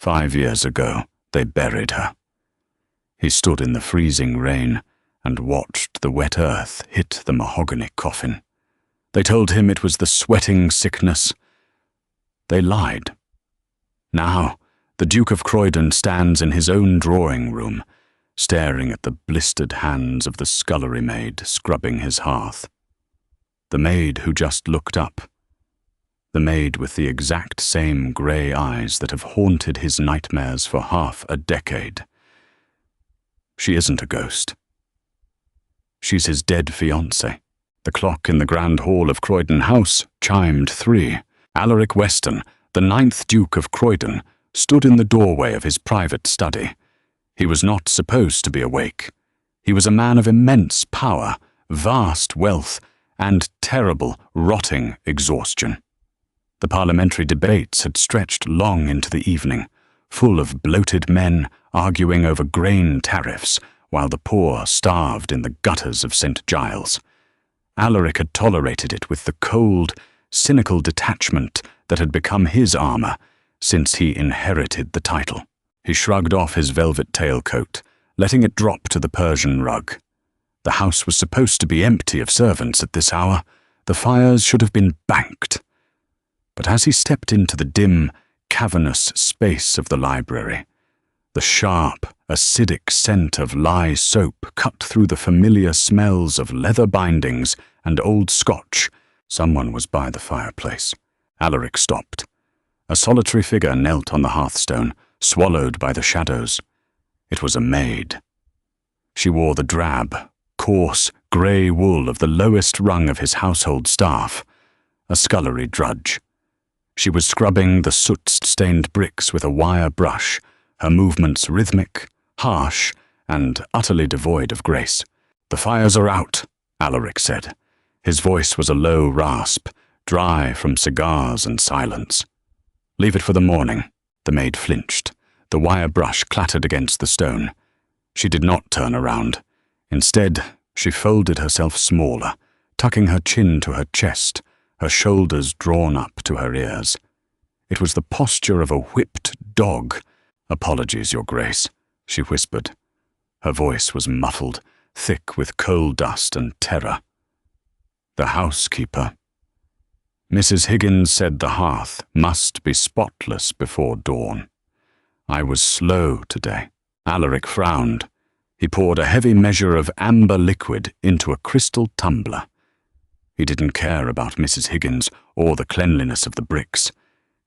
5 years ago, they buried her. He stood in the freezing rain and watched the wet earth hit the mahogany coffin. They told him it was the sweating sickness. They lied. Now, the Duke of Croydon stands in his own drawing room, staring at the blistered hands of the scullery maid scrubbing his hearth. The maid who just looked up. The maid with the exact same grey eyes that have haunted his nightmares for half a decade. She isn't a ghost. She's his dead fiancé. The clock in the grand hall of Croydon House chimed 3. Alaric Weston, the 9th Duke of Croydon, stood in the doorway of his private study. He was not supposed to be awake. He was a man of immense power, vast wealth, and terrible, rotting exhaustion. The parliamentary debates had stretched long into the evening, full of bloated men arguing over grain tariffs, while the poor starved in the gutters of St. Giles. Alaric had tolerated it with the cold, cynical detachment that had become his armour since he inherited the title. He shrugged off his velvet tailcoat, letting it drop to the Persian rug. The house was supposed to be empty of servants at this hour. The fires should have been banked. But as he stepped into the dim, cavernous space of the library, the sharp, acidic scent of lye soap cut through the familiar smells of leather bindings and old Scotch. Someone was by the fireplace. Alaric stopped. A solitary figure knelt on the hearthstone, swallowed by the shadows. It was a maid. She wore the drab, coarse, grey wool of the lowest rung of his household staff, a scullery drudge. She was scrubbing the soot-stained bricks with a wire brush, her movements rhythmic, harsh, and utterly devoid of grace. "The fires are out," Alaric said. His voice was a low rasp, dry from cigars and silence. "Leave it for the morning." The maid flinched. The wire brush clattered against the stone. She did not turn around. Instead, she folded herself smaller, tucking her chin to her chest, her shoulders drawn up to her ears. It was the posture of a whipped dog. "Apologies, Your Grace," she whispered. Her voice was muffled, thick with coal dust and terror. "The housekeeper." Mrs. Higgins said the hearth must be spotless before dawn. "I was slow today." Alaric frowned. He poured a heavy measure of amber liquid into a crystal tumbler. He didn't care about Mrs. Higgins or the cleanliness of the bricks.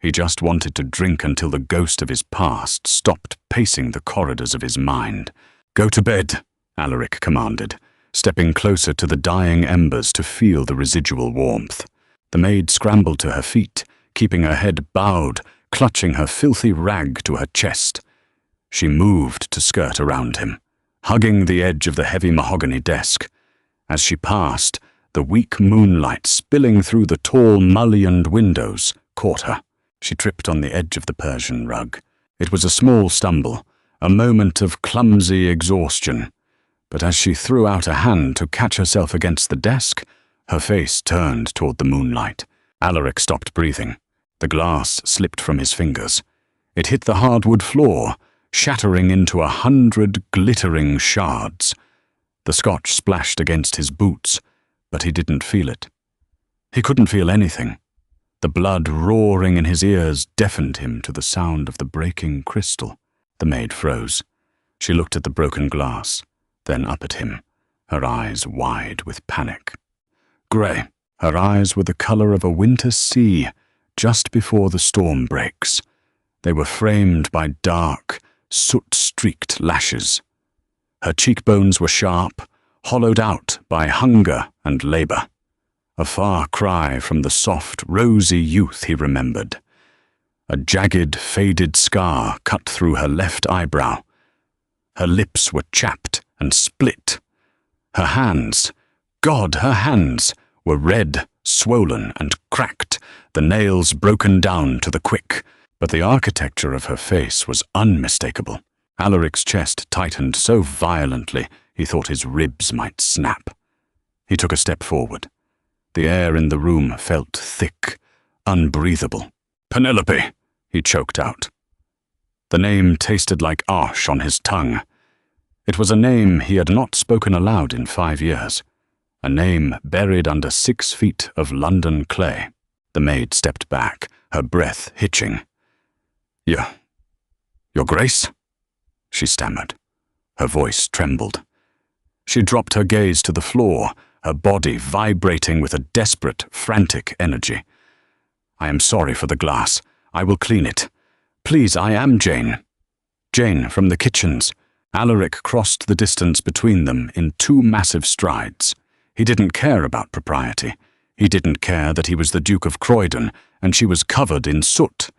He just wanted to drink until the ghost of his past stopped pacing the corridors of his mind. "Go to bed," Alaric commanded, stepping closer to the dying embers to feel the residual warmth. The maid scrambled to her feet, keeping her head bowed, clutching her filthy rag to her chest. She moved to skirt around him, hugging the edge of the heavy mahogany desk. As she passed, the weak moonlight spilling through the tall mullioned windows caught her. She tripped on the edge of the Persian rug. It was a small stumble, a moment of clumsy exhaustion. But as she threw out a hand to catch herself against the desk, her face turned toward the moonlight. Alaric stopped breathing. The glass slipped from his fingers. It hit the hardwood floor, shattering into 100 glittering shards. The Scotch splashed against his boots, but he didn't feel it. He couldn't feel anything. The blood roaring in his ears deafened him to the sound of the breaking crystal. The maid froze. She looked at the broken glass, then up at him, her eyes wide with panic. Grey. Her eyes were the colour of a winter sea just before the storm breaks. They were framed by dark, soot-streaked lashes. Her cheekbones were sharp, hollowed out by hunger and labour. A far cry from the soft, rosy youth he remembered. A jagged, faded scar cut through her left eyebrow. Her lips were chapped and split. Her hands, God, her hands, were red, swollen, and cracked, the nails broken down to the quick. But the architecture of her face was unmistakable. Alaric's chest tightened so violently he thought his ribs might snap. He took a step forward. The air in the room felt thick, unbreathable. "Penelope," he choked out. The name tasted like ash on his tongue. It was a name he had not spoken aloud in 5 years. A name buried under 6 feet of London clay. The maid stepped back, her breath hitching. Your Grace?" she stammered. Her voice trembled. She dropped her gaze to the floor, her body vibrating with a desperate, frantic energy. "I am sorry for the glass. I will clean it. Please, I am Jane." Jane from the kitchens. Alaric crossed the distance between them in 2 massive strides. He didn't care about propriety. He didn't care that he was the Duke of Croydon, and she was covered in soot.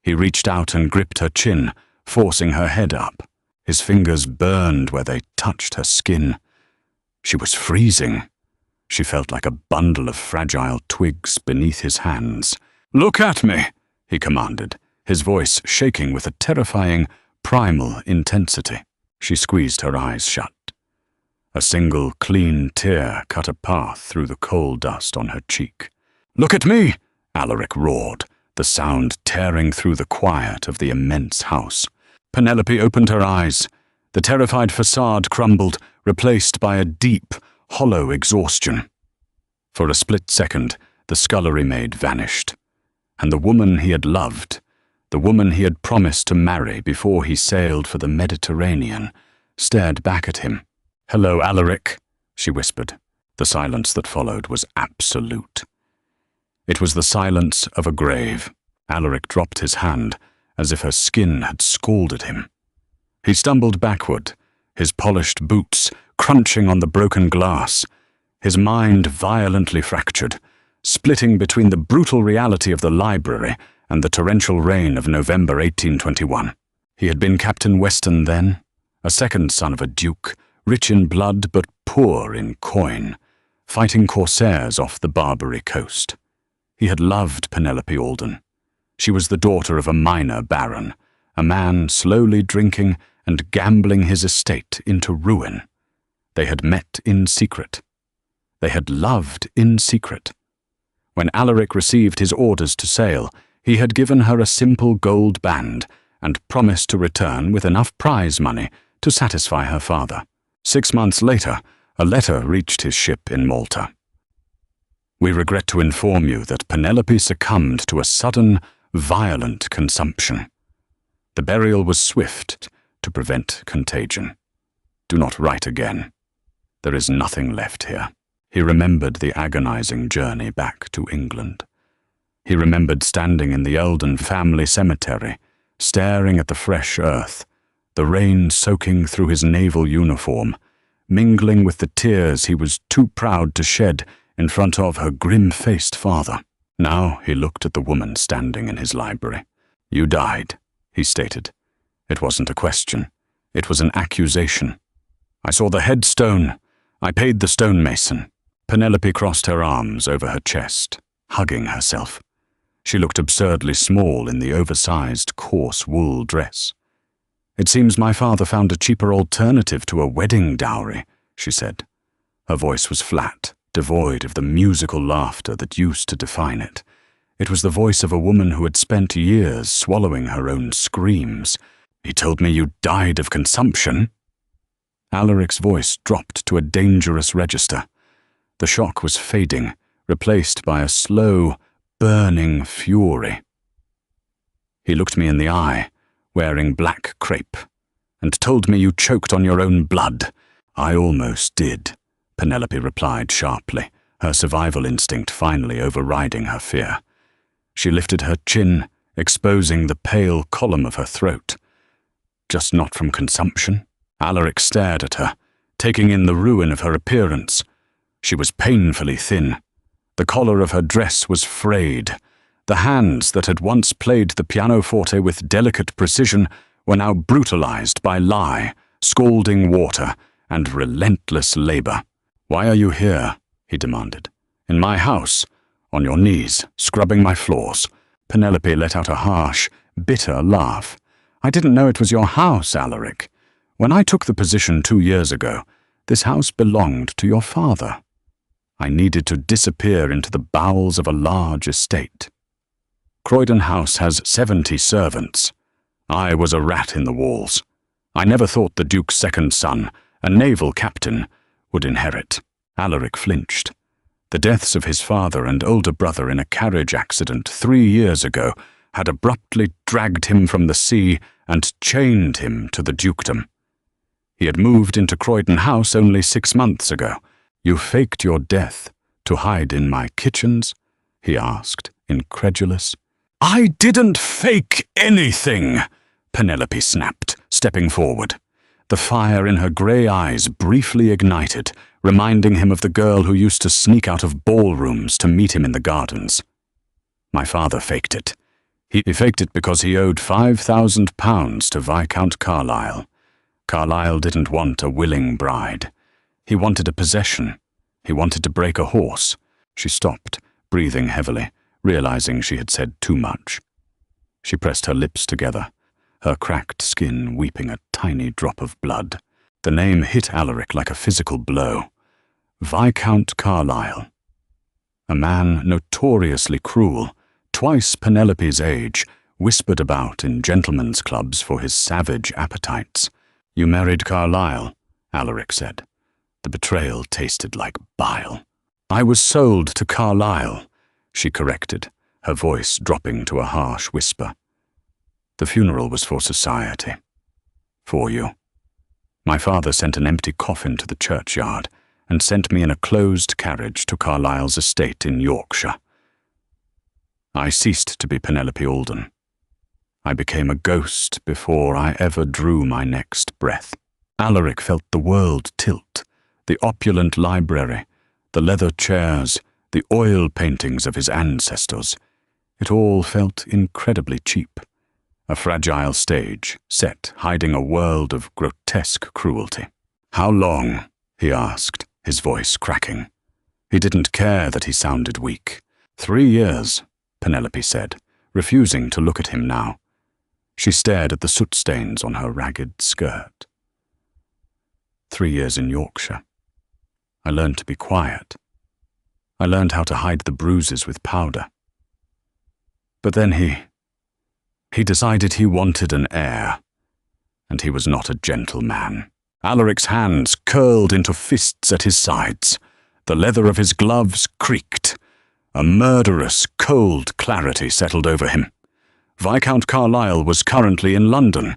He reached out and gripped her chin, forcing her head up. His fingers burned where they touched her skin. She was freezing. She felt like a bundle of fragile twigs beneath his hands. "Look at me," he commanded, his voice shaking with a terrifying, primal intensity. She squeezed her eyes shut. A single, clean tear cut a path through the coal dust on her cheek. "Look at me!" Alaric roared, the sound tearing through the quiet of the immense house. Penelope opened her eyes. The terrified facade crumbled, replaced by a deep, hollow exhaustion. For a split second, the scullery maid vanished. And the woman he had loved, the woman he had promised to marry before he sailed for the Mediterranean, stared back at him. "Hello, Alaric," she whispered. The silence that followed was absolute. It was the silence of a grave. Alaric dropped his hand, as if her skin had scalded him. He stumbled backward, his polished boots crunching on the broken glass, his mind violently fractured, splitting between the brutal reality of the library and the torrential rain of November 1821. He had been Captain Weston then, a second son of a duke, rich in blood but poor in coin, fighting corsairs off the Barbary coast. He had loved Penelope Alden. She was the daughter of a minor baron, a man slowly drinking and gambling his estate into ruin. They had met in secret. They had loved in secret. When Alaric received his orders to sail, he had given her a simple gold band and promised to return with enough prize money to satisfy her father. 6 months later, a letter reached his ship in Malta. "We regret to inform you that Penelope succumbed to a sudden, violent consumption. The burial was swift to prevent contagion. Do not write again. There is nothing left here." He remembered the agonizing journey back to England. He remembered standing in the Eldon family cemetery, staring at the fresh earth, the rain soaking through his naval uniform, mingling with the tears he was too proud to shed in front of her grim-faced father. Now he looked at the woman standing in his library. "You died," he stated. It wasn't a question. It was an accusation. "I saw the headstone. I paid the stonemason." Penelope crossed her arms over her chest, hugging herself. She looked absurdly small in the oversized, coarse wool dress. "It seems my father found a cheaper alternative to a wedding dowry," she said. Her voice was flat, devoid of the musical laughter that used to define it. It was the voice of a woman who had spent years swallowing her own screams. "He told me you died of consumption." Alaric's voice dropped to a dangerous register. The shock was fading, replaced by a slow, burning fury. "He looked me in the eye, wearing black crepe, and told me you choked on your own blood." "I almost did," Penelope replied sharply, her survival instinct finally overriding her fear. She lifted her chin, exposing the pale column of her throat. "Just not from consumption?" Alaric stared at her, taking in the ruin of her appearance. She was painfully thin. The collar of her dress was frayed. The hands that had once played the pianoforte with delicate precision were now brutalized by lie, scalding water, and relentless labor. "Why are you here?" he demanded. "In my house, on your knees, scrubbing my floors." Penelope let out a harsh, bitter laugh. "I didn't know it was your house, Alaric. When I took the position 2 years ago, this house belonged to your father. I needed to disappear into the bowels of a large estate. Croydon House has 70 servants. I was a rat in the walls. I never thought the Duke's second son, a naval captain, would inherit. Alaric flinched. The deaths of his father and older brother in a carriage accident 3 years ago had abruptly dragged him from the sea and chained him to the dukedom. He had moved into Croydon House only 6 months ago. "You faked your death to hide in my kitchens?" he asked, incredulous. "I didn't fake anything," Penelope snapped, stepping forward. The fire in her grey eyes briefly ignited, reminding him of the girl who used to sneak out of ballrooms to meet him in the gardens. "My father faked it. He faked it because he owed £5,000 to Viscount Carlisle. Carlisle didn't want a willing bride. He wanted a possession. He wanted to break a horse." She stopped, breathing heavily, realizing she had said too much. She pressed her lips together, her cracked skin weeping a tiny drop of blood. The name hit Alaric like a physical blow. Viscount Carlisle. A man notoriously cruel, twice Penelope's age, whispered about in gentlemen's clubs for his savage appetites. "You married Carlisle," Alaric said. The betrayal tasted like bile. "I was sold to Carlisle," she corrected, her voice dropping to a harsh whisper. "The funeral was for society. For you. My father sent an empty coffin to the churchyard and sent me in a closed carriage to Carlisle's estate in Yorkshire. I ceased to be Penelope Alden. I became a ghost before I ever drew my next breath." Alaric felt the world tilt, the opulent library, the leather chairs, the oil paintings of his ancestors. It all felt incredibly cheap. A fragile stage, set hiding a world of grotesque cruelty. "How long?" he asked, his voice cracking. He didn't care that he sounded weak. 3 years, Penelope said, refusing to look at him now. She stared at the soot stains on her ragged skirt. 3 years in Yorkshire. I learned to be quiet. I learned how to hide the bruises with powder. But then he decided he wanted an heir, and he was not a gentle man. Alaric's hands curled into fists at his sides. The leather of his gloves creaked. A murderous, cold clarity settled over him. Viscount Carlisle was currently in London.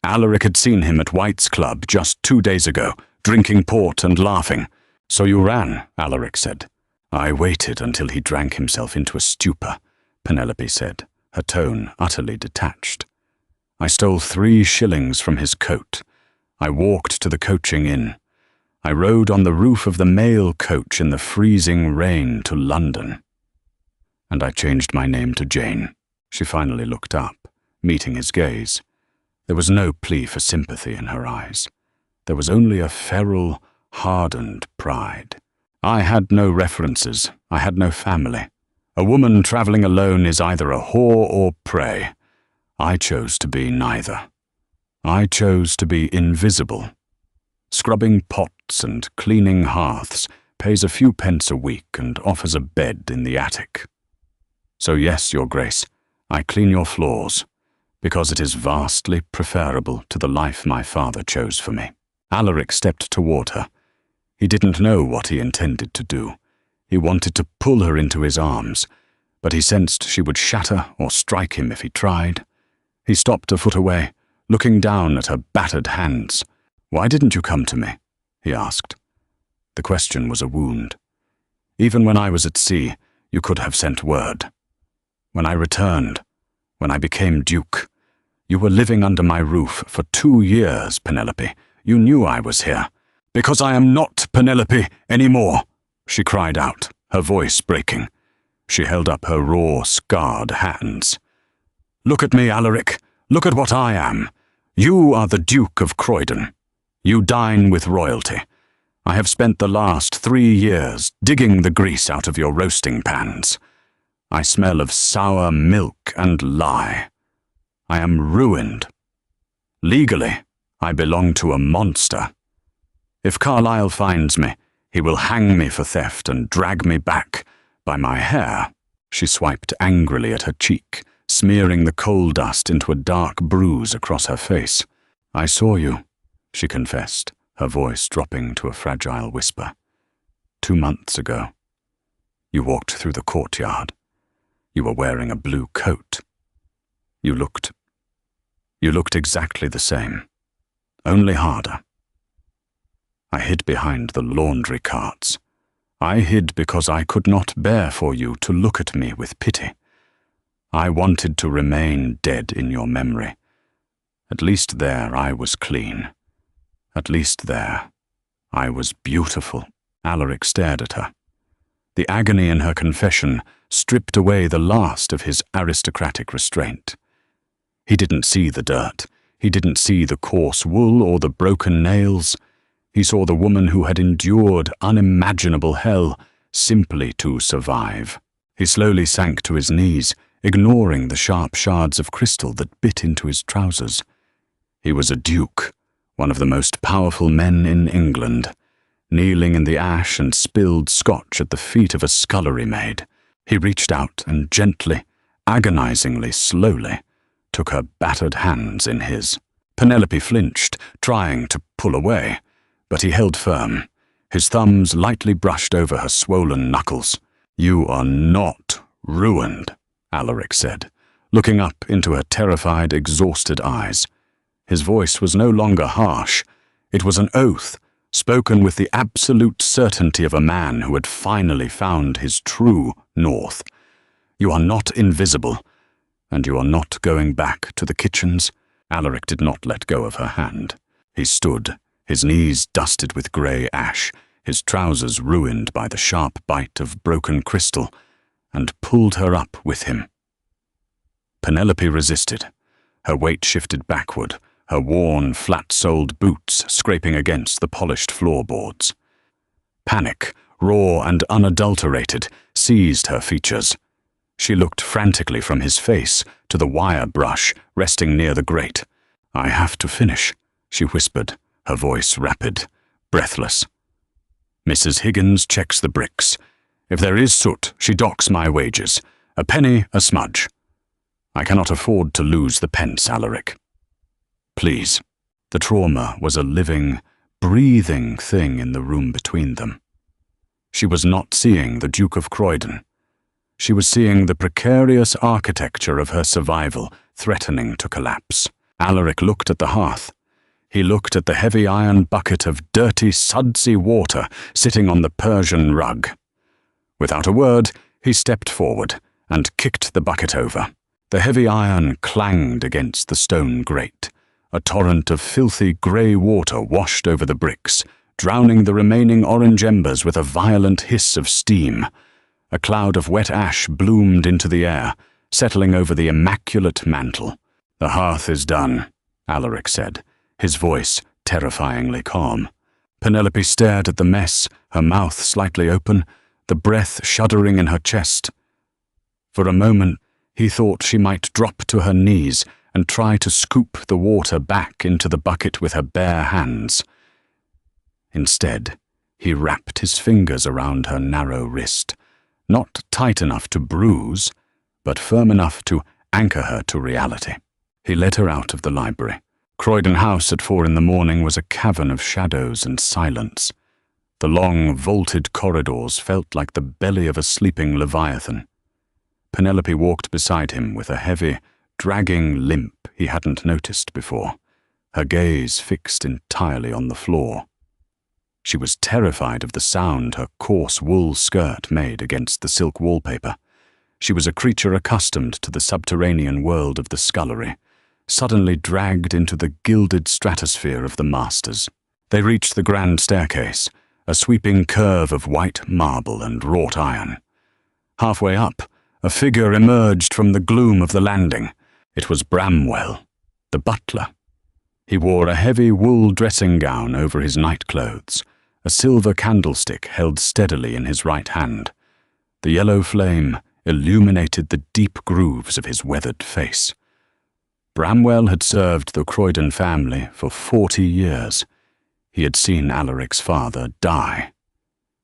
Alaric had seen him at White's Club just 2 days ago, drinking port and laughing. "So you ran," Alaric said. "I waited until he drank himself into a stupor," Penelope said, her tone utterly detached. "I stole 3 shillings from his coat. I walked to the coaching inn. I rode on the roof of the mail coach in the freezing rain to London. And I changed my name to Jane." She finally looked up, meeting his gaze. There was no plea for sympathy in her eyes. There was only a feral, hardened pride. "I had no references. I had no family. A woman traveling alone is either a whore or prey. I chose to be neither. I chose to be invisible. Scrubbing pots and cleaning hearths pays a few pence a week and offers a bed in the attic. So yes, Your Grace, I clean your floors, because it is vastly preferable to the life my father chose for me." Alaric stepped toward her. He didn't know what he intended to do. He wanted to pull her into his arms, but he sensed she would shatter or strike him if he tried. He stopped a foot away, looking down at her battered hands. "Why didn't you come to me?" he asked. The question was a wound. "Even when I was at sea, you could have sent word. When I returned, when I became Duke, you were living under my roof for 2 years, Penelope. You knew I was here." "Because I am not Penelope anymore," she cried out, her voice breaking. She held up her raw, scarred hands. "Look at me, Alaric. Look at what I am. You are the Duke of Croydon. You dine with royalty. I have spent the last 3 years digging the grease out of your roasting pans. I smell of sour milk and lye. I am ruined. Legally, I belong to a monster. If Carlisle finds me, he will hang me for theft and drag me back by my hair." She swiped angrily at her cheek, smearing the coal dust into a dark bruise across her face. "I saw you," she confessed, her voice dropping to a fragile whisper. "2 months ago. You walked through the courtyard. You were wearing a blue coat. You looked exactly the same, only harder. I hid behind the laundry carts. I hid because I could not bear for you to look at me with pity. I wanted to remain dead in your memory. At least there I was clean. At least there I was beautiful." Alaric stared at her. The agony in her confession stripped away the last of his aristocratic restraint. He didn't see the dirt. He didn't see the coarse wool or the broken nails. He saw the woman who had endured unimaginable hell simply to survive. He slowly sank to his knees, ignoring the sharp shards of crystal that bit into his trousers. He was a duke, one of the most powerful men in England, kneeling in the ash and spilled scotch at the feet of a scullery maid. He reached out and gently, agonizingly slowly, took her battered hands in his. Penelope flinched, trying to pull away, but he held firm. His thumbs lightly brushed over her swollen knuckles. "You are not ruined," Alaric said, looking up into her terrified, exhausted eyes. His voice was no longer harsh. It was an oath, spoken with the absolute certainty of a man who had finally found his true north. "You are not invisible, and you are not going back to the kitchens." Alaric did not let go of her hand. He stood, his knees dusted with grey ash, his trousers ruined by the sharp bite of broken crystal, and pulled her up with him. Penelope resisted. Her weight shifted backward, her worn, flat-soled boots scraping against the polished floorboards. Panic, raw and unadulterated, seized her features. She looked frantically from his face to the wire brush resting near the grate. "I have to finish," she whispered, her voice rapid, breathless. "Mrs. Higgins checks the bricks. If there is soot, she docks my wages. A penny a smudge. I cannot afford to lose the pence, Alaric. Please." The trauma was a living, breathing thing in the room between them. She was not seeing the Duke of Croydon. She was seeing the precarious architecture of her survival threatening to collapse. Alaric looked at the hearth. He looked at the heavy iron bucket of dirty, sudsy water sitting on the Persian rug. Without a word, he stepped forward and kicked the bucket over. The heavy iron clanged against the stone grate. A torrent of filthy grey water washed over the bricks, drowning the remaining orange embers with a violent hiss of steam. A cloud of wet ash bloomed into the air, settling over the immaculate mantel. "The hearth is done," Alaric said, his voice terrifyingly calm. Penelope stared at the mess, her mouth slightly open, the breath shuddering in her chest. For a moment, he thought she might drop to her knees and try to scoop the water back into the bucket with her bare hands. Instead, he wrapped his fingers around her narrow wrist, not tight enough to bruise, but firm enough to anchor her to reality. He led her out of the library. Croydon House at 4 a.m. was a cavern of shadows and silence. The long, vaulted corridors felt like the belly of a sleeping leviathan. Penelope walked beside him with a heavy, dragging limp he hadn't noticed before, her gaze fixed entirely on the floor. She was terrified of the sound her coarse wool skirt made against the silk wallpaper. She was a creature accustomed to the subterranean world of the scullery, suddenly dragged into the gilded stratosphere of the masters. They reached the grand staircase, a sweeping curve of white marble and wrought iron. Halfway up, a figure emerged from the gloom of the landing. It was Bramwell, the butler. He wore a heavy wool dressing gown over his nightclothes, a silver candlestick held steadily in his right hand. The yellow flame illuminated the deep grooves of his weathered face. Bramwell had served the Croydon family for 40 years. He had seen Alaric's father die.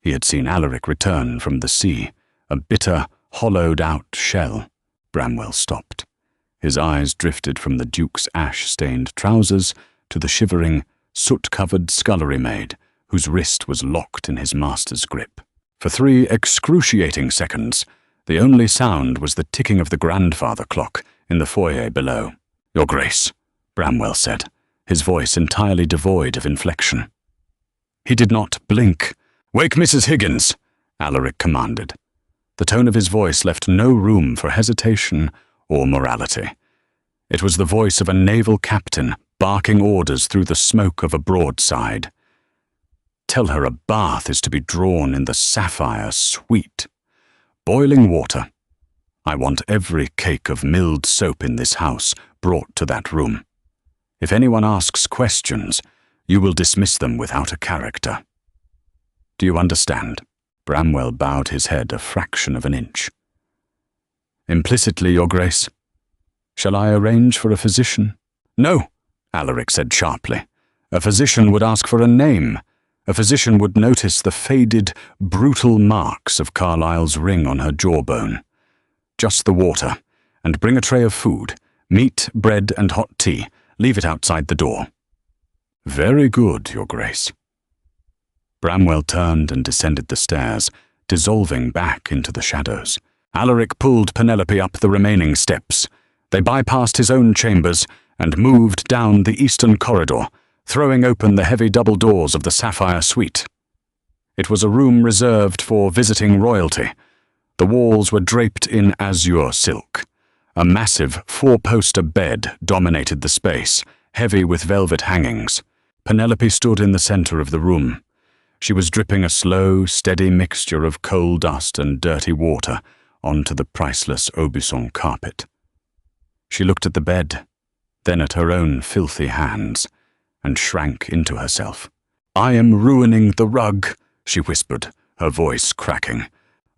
He had seen Alaric return from the sea, a bitter, hollowed-out shell. Bramwell stopped. His eyes drifted from the Duke's ash-stained trousers to the shivering, soot-covered scullery maid, whose wrist was locked in his master's grip. For 3 excruciating seconds, the only sound was the ticking of the grandfather clock in the foyer below. "Your Grace," Bramwell said, his voice entirely devoid of inflection. He did not blink. "Wake Mrs. Higgins," Alaric commanded. The tone of his voice left no room for hesitation or morality. It was the voice of a naval captain barking orders through the smoke of a broadside. "Tell her a bath is to be drawn in the sapphire sweet. Boiling water. I want every cake of milled soap in this house brought to that room. If anyone asks questions, you will dismiss them without a character. Do you understand?" Bramwell bowed his head a fraction of an inch. "Implicitly, Your Grace. Shall I arrange for a physician?" "No," Alaric said sharply. "A physician would ask for a name. A physician would notice the faded, brutal marks of Carlyle's ring on her jawbone. Just the water, and bring a tray of food, meat, bread, and hot tea. Leave it outside the door." "Very good, Your Grace." Bramwell turned and descended the stairs, dissolving back into the shadows. Alaric pulled Penelope up the remaining steps. They bypassed his own chambers and moved down the eastern corridor, throwing open the heavy double doors of the Sapphire Suite. It was a room reserved for visiting royalty. The walls were draped in azure silk. A massive 4-poster bed dominated the space, heavy with velvet hangings. Penelope stood in the center of the room. She was dripping a slow, steady mixture of coal dust and dirty water onto the priceless Aubusson carpet. She looked at the bed, then at her own filthy hands, and shrank into herself. "I am ruining the rug," she whispered, her voice cracking.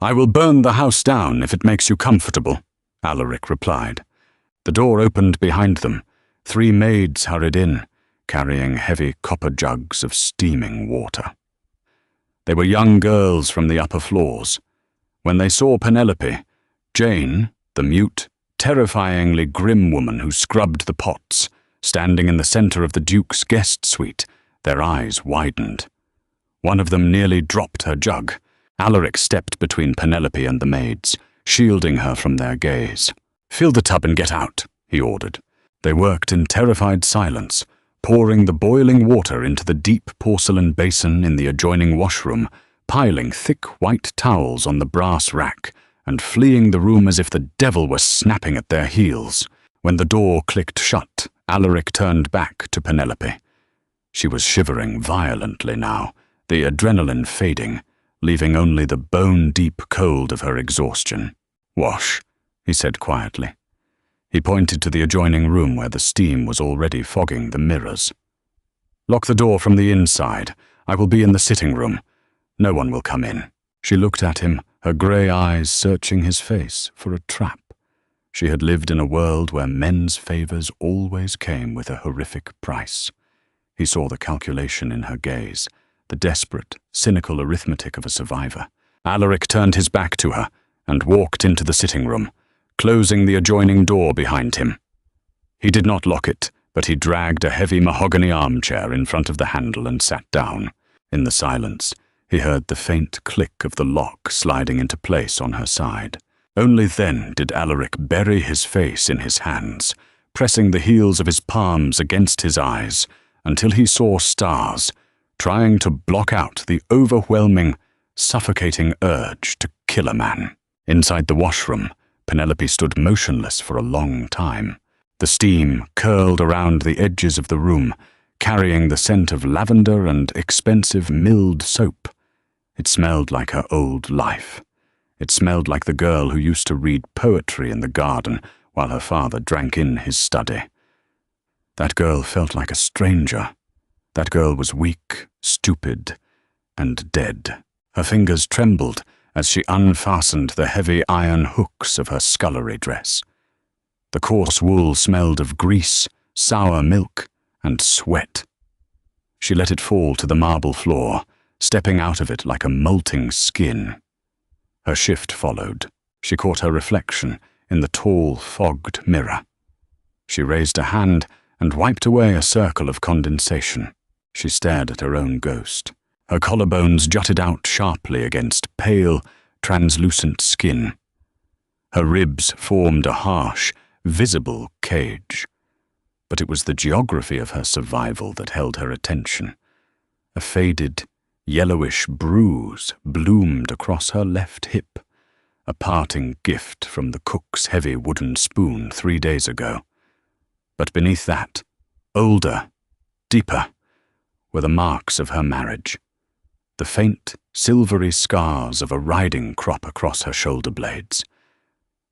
"I will burn the house down if it makes you comfortable," Alaric replied. The door opened behind them. 3 maids hurried in, carrying heavy copper jugs of steaming water. They were young girls from the upper floors. When they saw Penelope, Jane, the mute, terrifyingly grim woman who scrubbed the pots, standing in the center of the Duke's guest suite, their eyes widened. One of them nearly dropped her jug. Alaric stepped between Penelope and the maids, shielding her from their gaze. "Fill the tub and get out," he ordered. They worked in terrified silence, pouring the boiling water into the deep porcelain basin in the adjoining washroom, piling thick white towels on the brass rack, and fleeing the room as if the devil were snapping at their heels. When the door clicked shut, Alaric turned back to Penelope. She was shivering violently now, the adrenaline fading, leaving only the bone-deep cold of her exhaustion. "Wash," he said quietly. He pointed to the adjoining room where the steam was already fogging the mirrors. "Lock the door from the inside. I will be in the sitting room. No one will come in." She looked at him, her grey eyes searching his face for a trap. She had lived in a world where men's favours always came with a horrific price. He saw the calculation in her gaze, the desperate, cynical arithmetic of a survivor. Alaric turned his back to her and walked into the sitting room, closing the adjoining door behind him. He did not lock it, but he dragged a heavy mahogany armchair in front of the handle and sat down. In the silence, he heard the faint click of the lock sliding into place on her side. Only then did Alaric bury his face in his hands, pressing the heels of his palms against his eyes until he saw stars, trying to block out the overwhelming, suffocating urge to kill a man. Inside the washroom, Penelope stood motionless for a long time. The steam curled around the edges of the room, carrying the scent of lavender and expensive milled soap. It smelled like her old life. It smelled like the girl who used to read poetry in the garden while her father drank in his study. That girl felt like a stranger. That girl was weak, stupid, and dead. Her fingers trembled as she unfastened the heavy iron hooks of her scullery dress. The coarse wool smelled of grease, sour milk, and sweat. She let it fall to the marble floor, stepping out of it like a molting skin. Her shift followed. She caught her reflection in the tall, fogged mirror. She raised a hand and wiped away a circle of condensation. She stared at her own ghost. Her collarbones jutted out sharply against pale, translucent skin. Her ribs formed a harsh, visible cage. But it was the geography of her survival that held her attention. A faded, yellowish bruise bloomed across her left hip, a parting gift from the cook's heavy wooden spoon 3 days ago. But beneath that, older, deeper, were the marks of her marriage, the faint, silvery scars of a riding crop across her shoulder blades,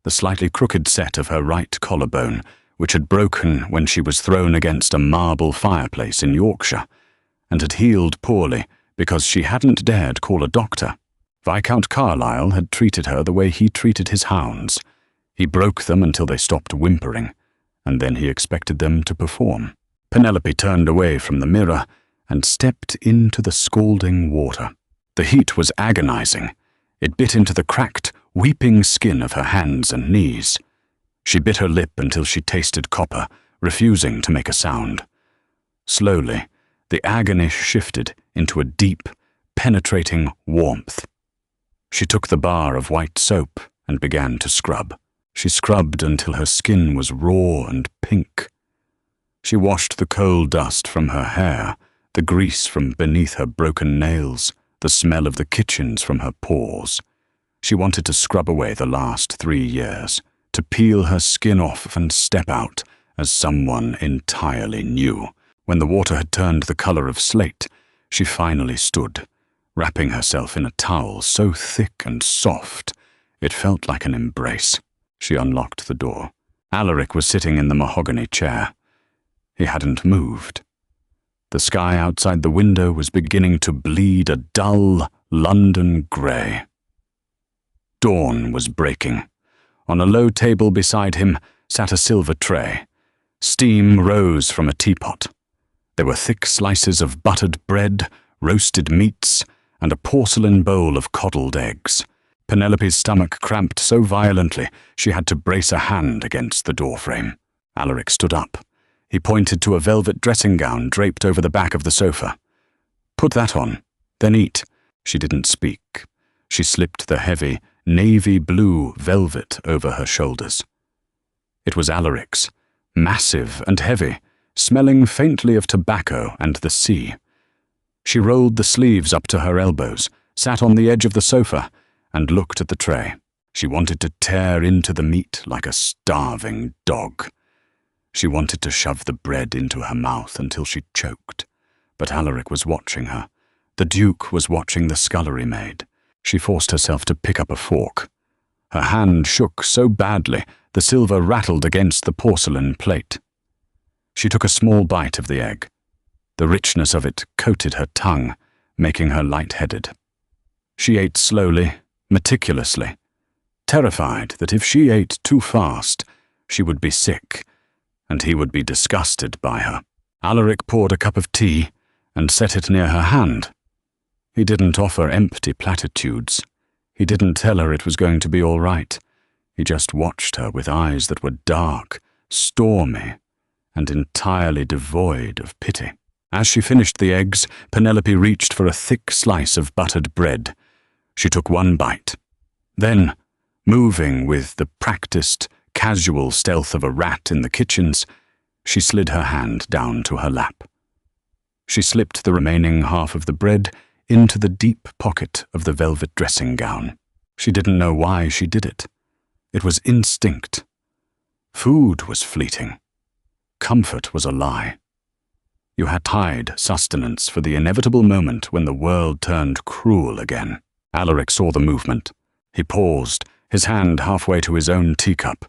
the slightly crooked set of her right collarbone, which had broken when she was thrown against a marble fireplace in Yorkshire, and had healed poorly because she hadn't dared call a doctor. Viscount Carlisle had treated her the way he treated his hounds. He broke them until they stopped whimpering, and then he expected them to perform. Penelope turned away from the mirror and stepped into the scalding water. The heat was agonizing. It bit into the cracked, weeping skin of her hands and knees. She bit her lip until she tasted copper, refusing to make a sound. Slowly, the agony shifted into a deep, penetrating warmth. She took the bar of white soap and began to scrub. She scrubbed until her skin was raw and pink. She washed the coal dust from her hair, the grease from beneath her broken nails, the smell of the kitchens from her pores. She wanted to scrub away the last 3 years, to peel her skin off and step out as someone entirely new. When the water had turned the color of slate, she finally stood, wrapping herself in a towel so thick and soft it felt like an embrace. She unlocked the door. Alaric was sitting in the mahogany chair. He hadn't moved. The sky outside the window was beginning to bleed a dull London grey. Dawn was breaking. On a low table beside him sat a silver tray. Steam rose from a teapot. There were thick slices of buttered bread, roasted meats, and a porcelain bowl of coddled eggs. Penelope's stomach cramped so violently she had to brace a hand against the doorframe. Alaric stood up. He pointed to a velvet dressing gown draped over the back of the sofa. "Put that on, then eat." She didn't speak. She slipped the heavy, navy blue velvet over her shoulders. It was Alaric's, massive and heavy, smelling faintly of tobacco and the sea. She rolled the sleeves up to her elbows, sat on the edge of the sofa, and looked at the tray. She wanted to tear into the meat like a starving dog. She wanted to shove the bread into her mouth until she choked. But Alaric was watching her. The Duke was watching the scullery maid. She forced herself to pick up a fork. Her hand shook so badly the silver rattled against the porcelain plate. She took a small bite of the egg. The richness of it coated her tongue, making her light-headed. She ate slowly, meticulously, terrified that if she ate too fast, she would be sick, and he would be disgusted by her. Alaric poured a cup of tea and set it near her hand. He didn't offer empty platitudes. He didn't tell her it was going to be all right. He just watched her with eyes that were dark, stormy, and entirely devoid of pity. As she finished the eggs, Penelope reached for a thick slice of buttered bread. She took one bite. Then, moving with the practiced, casual stealth of a rat in the kitchens, she slid her hand down to her lap. She slipped the remaining half of the bread into the deep pocket of the velvet dressing gown. She didn't know why she did it. It was instinct. Food was fleeting. Comfort was a lie. You had to hide sustenance for the inevitable moment when the world turned cruel again. Alaric saw the movement. He paused, his hand halfway to his own teacup.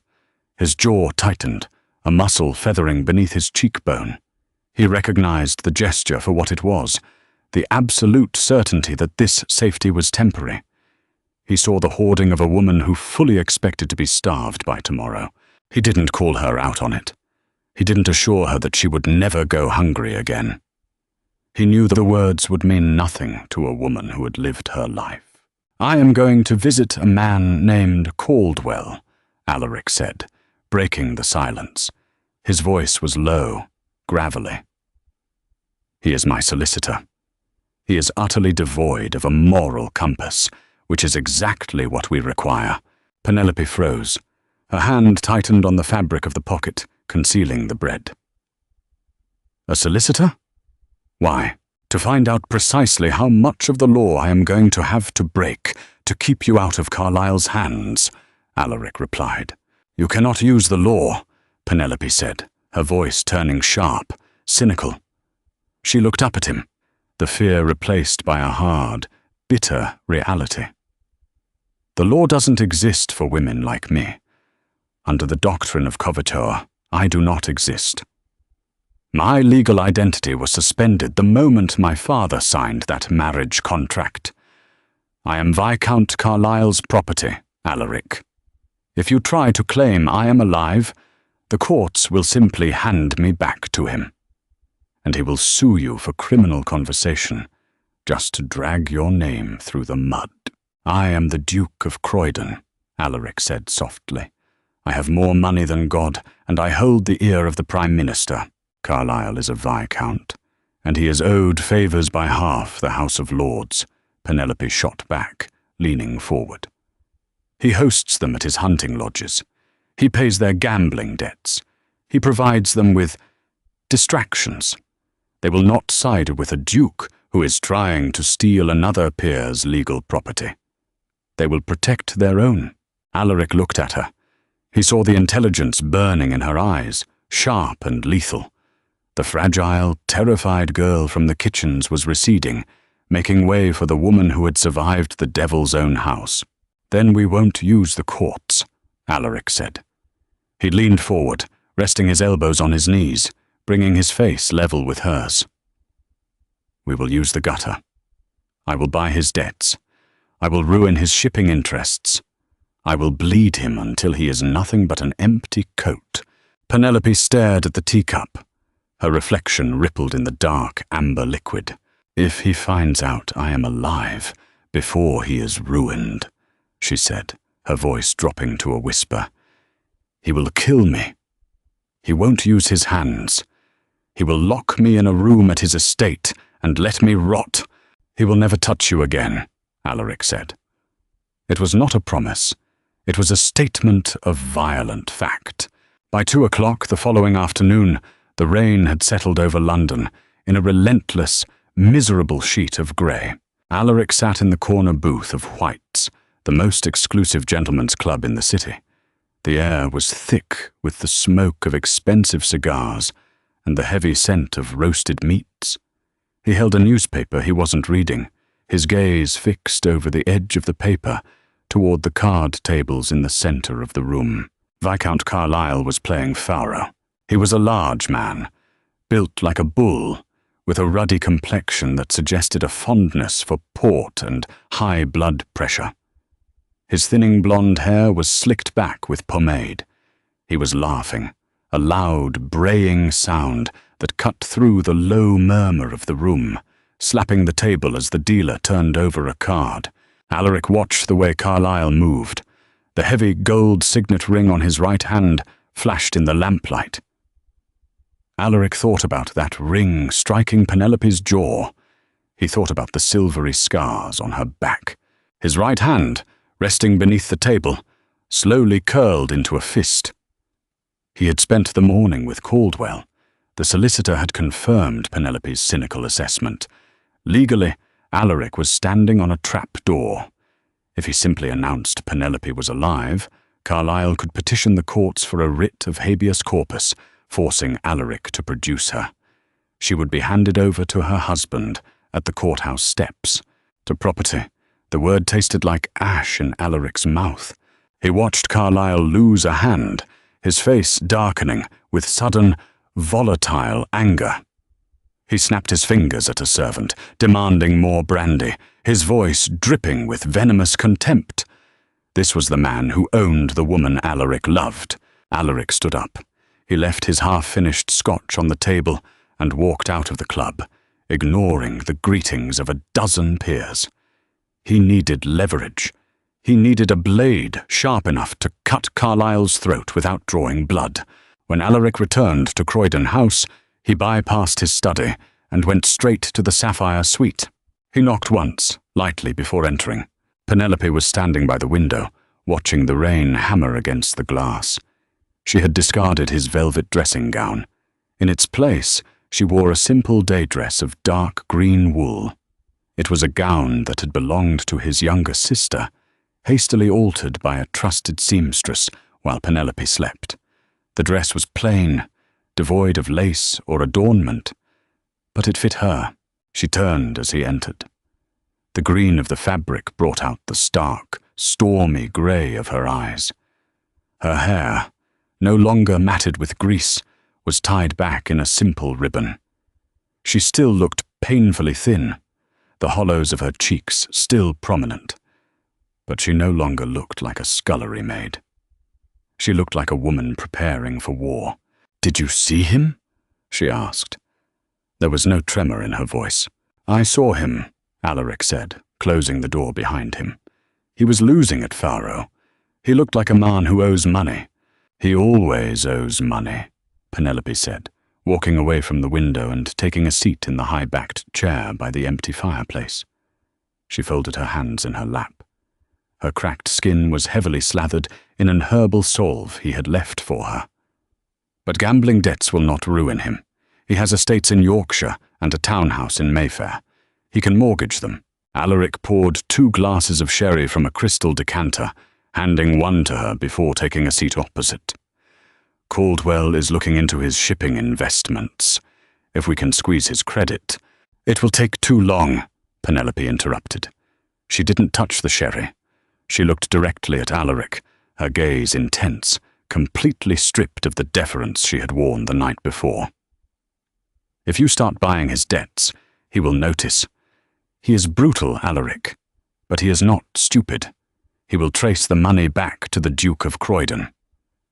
His jaw tightened, a muscle feathering beneath his cheekbone. He recognized the gesture for what it was, the absolute certainty that this safety was temporary. He saw the hoarding of a woman who fully expected to be starved by tomorrow. He didn't call her out on it. He didn't assure her that she would never go hungry again. He knew that the words would mean nothing to a woman who had lived her life. "I am going to visit a man named Caldwell," Alaric said, breaking the silence. His voice was low, gravelly. "He is my solicitor. He is utterly devoid of a moral compass, which is exactly what we require." Penelope froze. Her hand tightened on the fabric of the pocket, concealing the bread. "A solicitor? Why, to find out precisely how much of the law I am going to have to break to keep you out of Carlyle's hands," Alaric replied. "You cannot use the law," Penelope said, her voice turning sharp, cynical. She looked up at him, the fear replaced by a hard, bitter reality. "The law doesn't exist for women like me. Under the doctrine of coverture, I do not exist. My legal identity was suspended the moment my father signed that marriage contract. I am Viscount Carlyle's property, Alaric. If you try to claim I am alive, the courts will simply hand me back to him. And he will sue you for criminal conversation, just to drag your name through the mud." "I am the Duke of Croydon," Alaric said softly. "I have more money than God, and I hold the ear of the Prime Minister. Carlyle is a Viscount, and he is owed favours by half the House of Lords," Penelope shot back, leaning forward. "He hosts them at his hunting lodges. He pays their gambling debts. He provides them with distractions. They will not side with a duke who is trying to steal another peer's legal property. They will protect their own." Alaric looked at her. He saw the intelligence burning in her eyes, sharp and lethal. The fragile, terrified girl from the kitchens was receding, making way for the woman who had survived the devil's own house. "Then we won't use the courts," Alaric said. He leaned forward, resting his elbows on his knees, bringing his face level with hers. "We will use the gutter. I will buy his debts. I will ruin his shipping interests. I will bleed him until he is nothing but an empty coat." Penelope stared at the teacup. Her reflection rippled in the dark, amber liquid. "If he finds out I am alive before he is ruined," she said, her voice dropping to a whisper, "he will kill me. He won't use his hands. He will lock me in a room at his estate and let me rot." "He will never touch you again," Alaric said. It was not a promise. It was a statement of violent fact. By 2 o'clock the following afternoon, the rain had settled over London in a relentless, miserable sheet of grey. Alaric sat in the corner booth of White's, the most exclusive gentlemen's club in the city. The air was thick with the smoke of expensive cigars and the heavy scent of roasted meats. He held a newspaper he wasn't reading, his gaze fixed over the edge of the paper toward the card tables in the centre of the room. Viscount Carlyle was playing faro. He was a large man, built like a bull, with a ruddy complexion that suggested a fondness for port and high blood pressure. His thinning blonde hair was slicked back with pomade. He was laughing, a loud, braying sound that cut through the low murmur of the room, slapping the table as the dealer turned over a card. Alaric watched the way Carlyle moved. The heavy gold signet ring on his right hand flashed in the lamplight. Alaric thought about that ring striking Penelope's jaw. He thought about the silvery scars on her back. His right hand, resting beneath the table, slowly curled into a fist. He had spent the morning with Caldwell. The solicitor had confirmed Penelope's cynical assessment. Legally, Alaric was standing on a trap door. If he simply announced Penelope was alive, Carlyle could petition the courts for a writ of habeas corpus, forcing Alaric to produce her. She would be handed over to her husband at the courthouse steps. To property, the word tasted like ash in Alaric's mouth. He watched Carlyle lose a hand, his face darkening with sudden, volatile anger. He snapped his fingers at a servant, demanding more brandy, his voice dripping with venomous contempt. This was the man who owned the woman Alaric loved. Alaric stood up. He left his half-finished scotch on the table and walked out of the club, ignoring the greetings of a dozen peers. He needed leverage. He needed a blade sharp enough to cut Carlyle's throat without drawing blood. When Alaric returned to Croydon House, he bypassed his study and went straight to the Sapphire Suite. He knocked once, lightly, before entering. Penelope was standing by the window, watching the rain hammer against the glass. She had discarded his velvet dressing gown. In its place, she wore a simple day dress of dark green wool. It was a gown that had belonged to his younger sister, hastily altered by a trusted seamstress while Penelope slept. The dress was plain, devoid of lace or adornment, but it fit her. She turned as he entered. The green of the fabric brought out the stark, stormy grey of her eyes. Her hair, no longer matted with grease, was tied back in a simple ribbon. She still looked painfully thin, the hollows of her cheeks still prominent, but she no longer looked like a scullery maid. She looked like a woman preparing for war. "Did you see him?" she asked. There was no tremor in her voice. "I saw him," Alaric said, closing the door behind him. "He was losing at faro. He looked like a man who owes money." "He always owes money," Penelope said, walking away from the window and taking a seat in the high-backed chair by the empty fireplace. She folded her hands in her lap. Her cracked skin was heavily slathered in an herbal salve he had left for her. "But gambling debts will not ruin him. He has estates in Yorkshire and a townhouse in Mayfair. He can mortgage them." Alaric poured 2 glasses of sherry from a crystal decanter, handing one to her before taking a seat opposite. "Caldwell is looking into his shipping investments. If we can squeeze his credit—" "It will take too long," Penelope interrupted. She didn't touch the sherry. She looked directly at Alaric, her gaze intense, completely stripped of the deference she had worn the night before. "If you start buying his debts, he will notice. He is brutal, Alaric, but he is not stupid. He will trace the money back to the Duke of Croydon.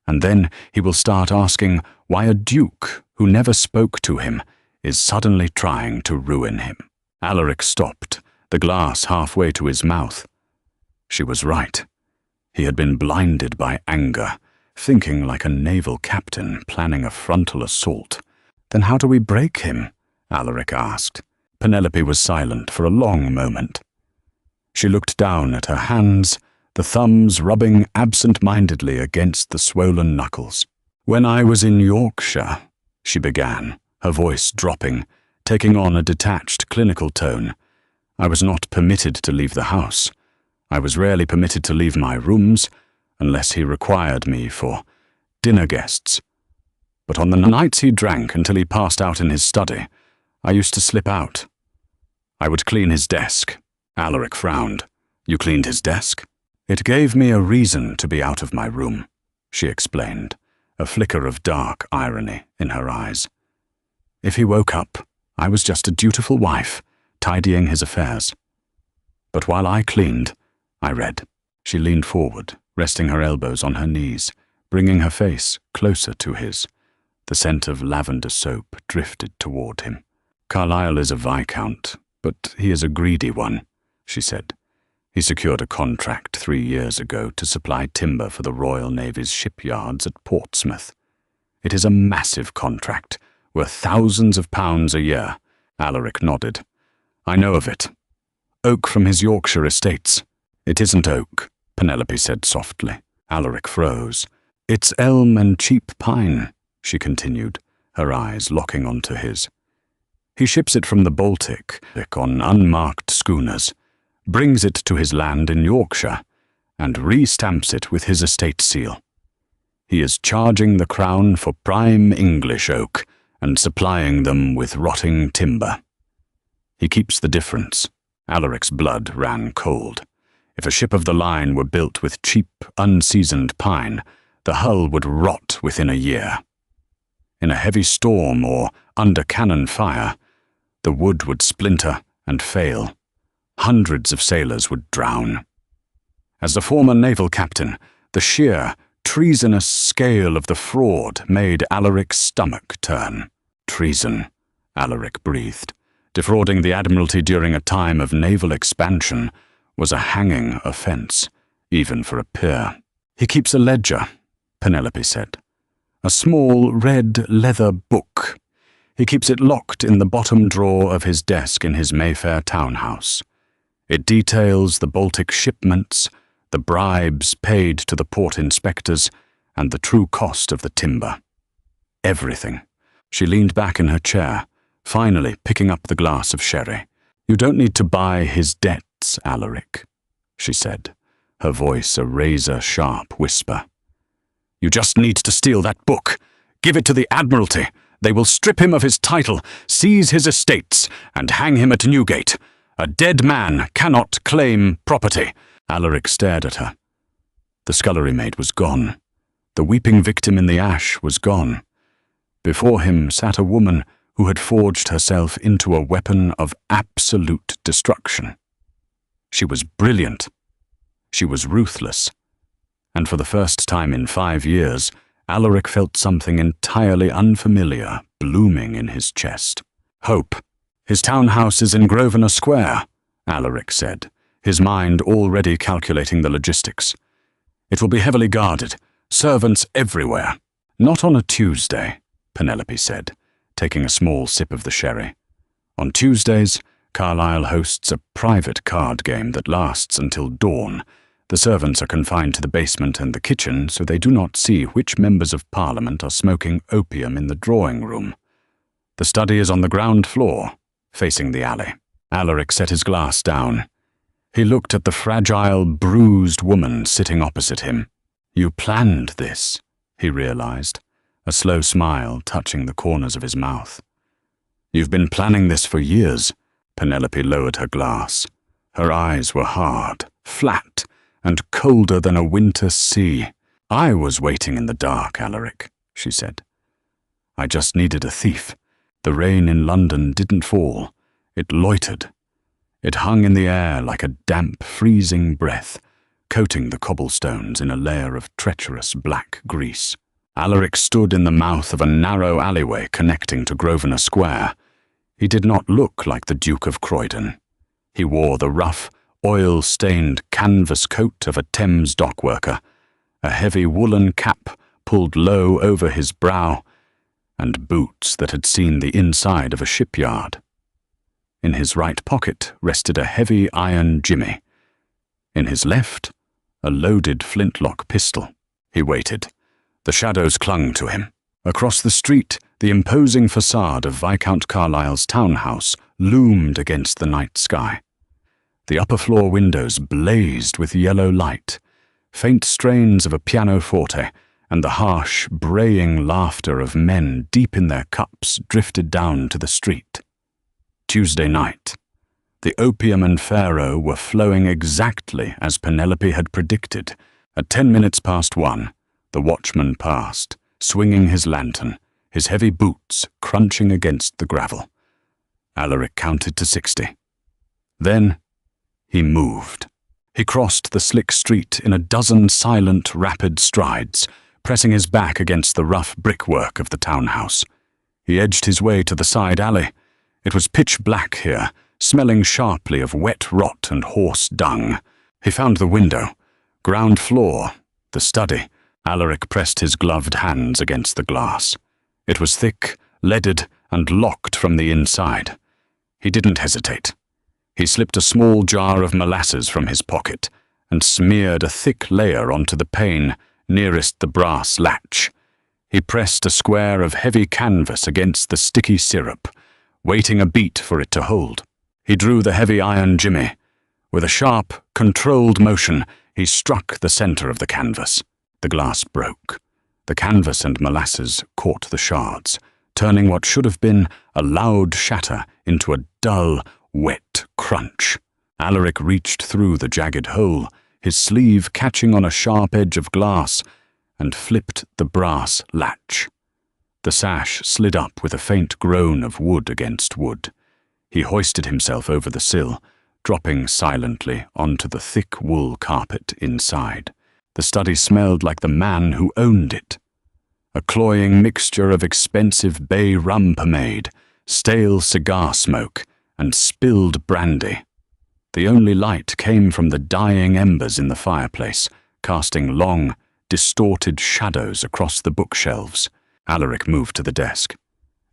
And then he will start asking why a duke who never spoke to him is suddenly trying to ruin him." Alaric stopped, the glass halfway to his mouth. She was right. He had been blinded by anger, thinking like a naval captain planning a frontal assault. "Then how do we break him?" Alaric asked. Penelope was silent for a long moment. She looked down at her hands, the thumbs rubbing absent-mindedly against the swollen knuckles. "When I was in Yorkshire," she began, her voice dropping, taking on a detached clinical tone, "I was not permitted to leave the house. I was rarely permitted to leave my rooms, unless he required me for dinner guests. But on the nights he drank until he passed out in his study, I used to slip out. I would clean his desk." Alaric frowned. "You cleaned his desk?" "It gave me a reason to be out of my room," she explained, a flicker of dark irony in her eyes. "If he woke up, I was just a dutiful wife, tidying his affairs. But while I cleaned, I read." She leaned forward, resting her elbows on her knees, bringing her face closer to his. The scent of lavender soap drifted toward him. "Carlyle is a viscount, but he is a greedy one," she said. "He secured a contract 3 years ago to supply timber for the Royal Navy's shipyards at Portsmouth. It is a massive contract, worth thousands of pounds a year." Alaric nodded. "I know of it. Oak from his Yorkshire estates." "It isn't oak," Penelope said softly. Alaric froze. "It's elm and cheap pine," she continued, her eyes locking onto his. "He ships it from the Baltic on unmarked schooners, brings it to his land in Yorkshire, and re-stamps it with his estate seal. He is charging the Crown for prime English oak and supplying them with rotting timber. He keeps the difference." Alaric's blood ran cold. If a ship of the line were built with cheap, unseasoned pine, the hull would rot within a year. In a heavy storm or under cannon fire, the wood would splinter and fail. Hundreds of sailors would drown. As the former naval captain, the sheer, treasonous scale of the fraud made Alaric's stomach turn. "Treason," Alaric breathed. Defrauding the Admiralty during a time of naval expansion was a hanging offence, even for a peer. "He keeps a ledger," Penelope said. A small red leather book. He keeps it locked in the bottom drawer of his desk in his Mayfair townhouse. It details the Baltic shipments, the bribes paid to the port inspectors, and the true cost of the timber. Everything. She leaned back in her chair, finally picking up the glass of sherry. "You don't need to buy his debts, Alaric," she said, her voice a razor-sharp whisper. "You just need to steal that book. Give it to the Admiralty. They will strip him of his title, seize his estates, and hang him at Newgate. A dead man cannot claim property." Alaric stared at her. The scullery maid was gone. The weeping victim in the ash was gone. Before him sat a woman who had forged herself into a weapon of absolute destruction. She was brilliant. She was ruthless. And for the first time in 5 years, Alaric felt something entirely unfamiliar blooming in his chest. Hope. "His townhouse is in Grosvenor Square," Alaric said, his mind already calculating the logistics. "It will be heavily guarded, servants everywhere." "Not on a Tuesday," Penelope said, taking a small sip of the sherry. "On Tuesdays, Carlisle hosts a private card game that lasts until dawn. The servants are confined to the basement and the kitchen, so they do not see which members of Parliament are smoking opium in the drawing room. The study is on the ground floor, facing the alley." Alaric set his glass down. He looked at the fragile, bruised woman sitting opposite him. "You planned this," he realized, a slow smile touching the corners of his mouth. "You've been planning this for years." Penelope lowered her glass. Her eyes were hard, flat, and colder than a winter sea. "I was waiting in the dark, Alaric," she said. "I just needed a thief. The rain in London didn't fall. It loitered. It hung in the air like a damp, freezing breath, coating the cobblestones in a layer of treacherous black grease." Alaric stood in the mouth of a narrow alleyway connecting to Grosvenor Square. He did not look like the Duke of Croydon. He wore the rough, oil-stained canvas coat of a Thames dockworker, a heavy woolen cap pulled low over his brow, and boots that had seen the inside of a shipyard. In his right pocket rested a heavy iron jimmy. In his left, a loaded flintlock pistol. He waited. The shadows clung to him. Across the street, the imposing facade of Viscount Carlisle's townhouse loomed against the night sky. The upper-floor windows blazed with yellow light. Faint strains of a pianoforte and the harsh, braying laughter of men deep in their cups drifted down to the street. Tuesday night. The opium and faro were flowing exactly as Penelope had predicted. At 10 minutes past 1, the watchman passed, swinging his lantern, his heavy boots crunching against the gravel. Alaric counted to 60. Then he moved. He crossed the slick street in a dozen silent, rapid strides, pressing his back against the rough brickwork of the townhouse. He edged his way to the side alley. It was pitch black here, smelling sharply of wet rot and horse dung. He found the window. Ground floor, the study. Alaric pressed his gloved hands against the glass. It was thick, leaded, and locked from the inside. He didn't hesitate. He slipped a small jar of molasses from his pocket and smeared a thick layer onto the pane nearest the brass latch. He pressed a square of heavy canvas against the sticky syrup, waiting a beat for it to hold. He drew the heavy iron jimmy. With a sharp, controlled motion, he struck the center of the canvas. The glass broke. The canvas and molasses caught the shards, turning what should have been a loud shatter into a dull, wet crunch. Alaric reached through the jagged hole, his sleeve catching on a sharp edge of glass, and flipped the brass latch. The sash slid up with a faint groan of wood against wood. He hoisted himself over the sill, dropping silently onto the thick wool carpet inside. The study smelled like the man who owned it. A cloying mixture of expensive bay rum pomade, stale cigar smoke, and spilled brandy. The only light came from the dying embers in the fireplace, casting long, distorted shadows across the bookshelves. Alaric moved to the desk.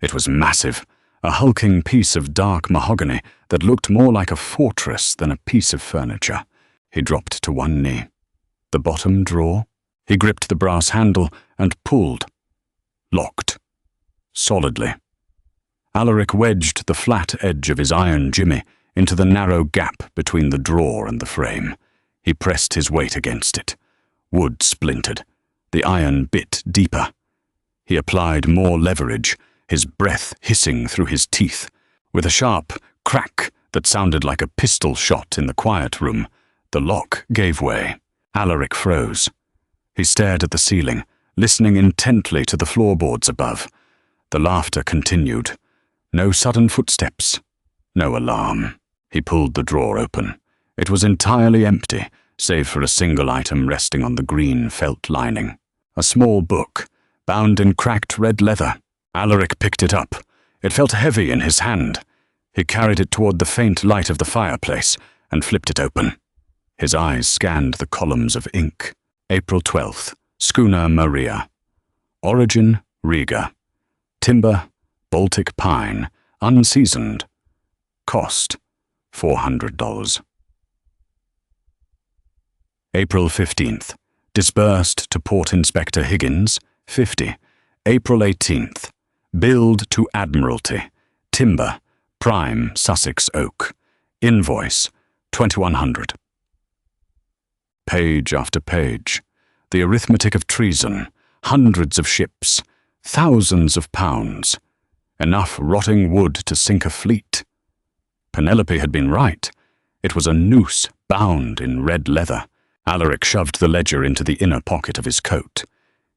It was massive, a hulking piece of dark mahogany that looked more like a fortress than a piece of furniture. He dropped to one knee. The bottom drawer? He gripped the brass handle and pulled. Locked. Solidly. Alaric wedged the flat edge of his iron jimmy into the narrow gap between the drawer and the frame. He pressed his weight against it. Wood splintered. The iron bit deeper. He applied more leverage, his breath hissing through his teeth. With a sharp crack that sounded like a pistol shot in the quiet room, the lock gave way. Alaric froze. He stared at the ceiling, listening intently to the floorboards above. The laughter continued. No sudden footsteps. No alarm. He pulled the drawer open. It was entirely empty, save for a single item resting on the green felt lining. A small book, bound in cracked red leather. Alaric picked it up. It felt heavy in his hand. He carried it toward the faint light of the fireplace and flipped it open. His eyes scanned the columns of ink. April 12th, Schooner Maria. Origin, Riga. Timber, Baltic pine, unseasoned. Cost, $400. April 15th, disbursed to Port Inspector Higgins, 50. April 18th, billed to Admiralty. Timber, prime Sussex oak. Invoice, $2,100. Page after page. The arithmetic of treason. Hundreds of ships. Thousands of pounds. Enough rotting wood to sink a fleet. Penelope had been right. It was a noose bound in red leather. Alaric shoved the ledger into the inner pocket of his coat.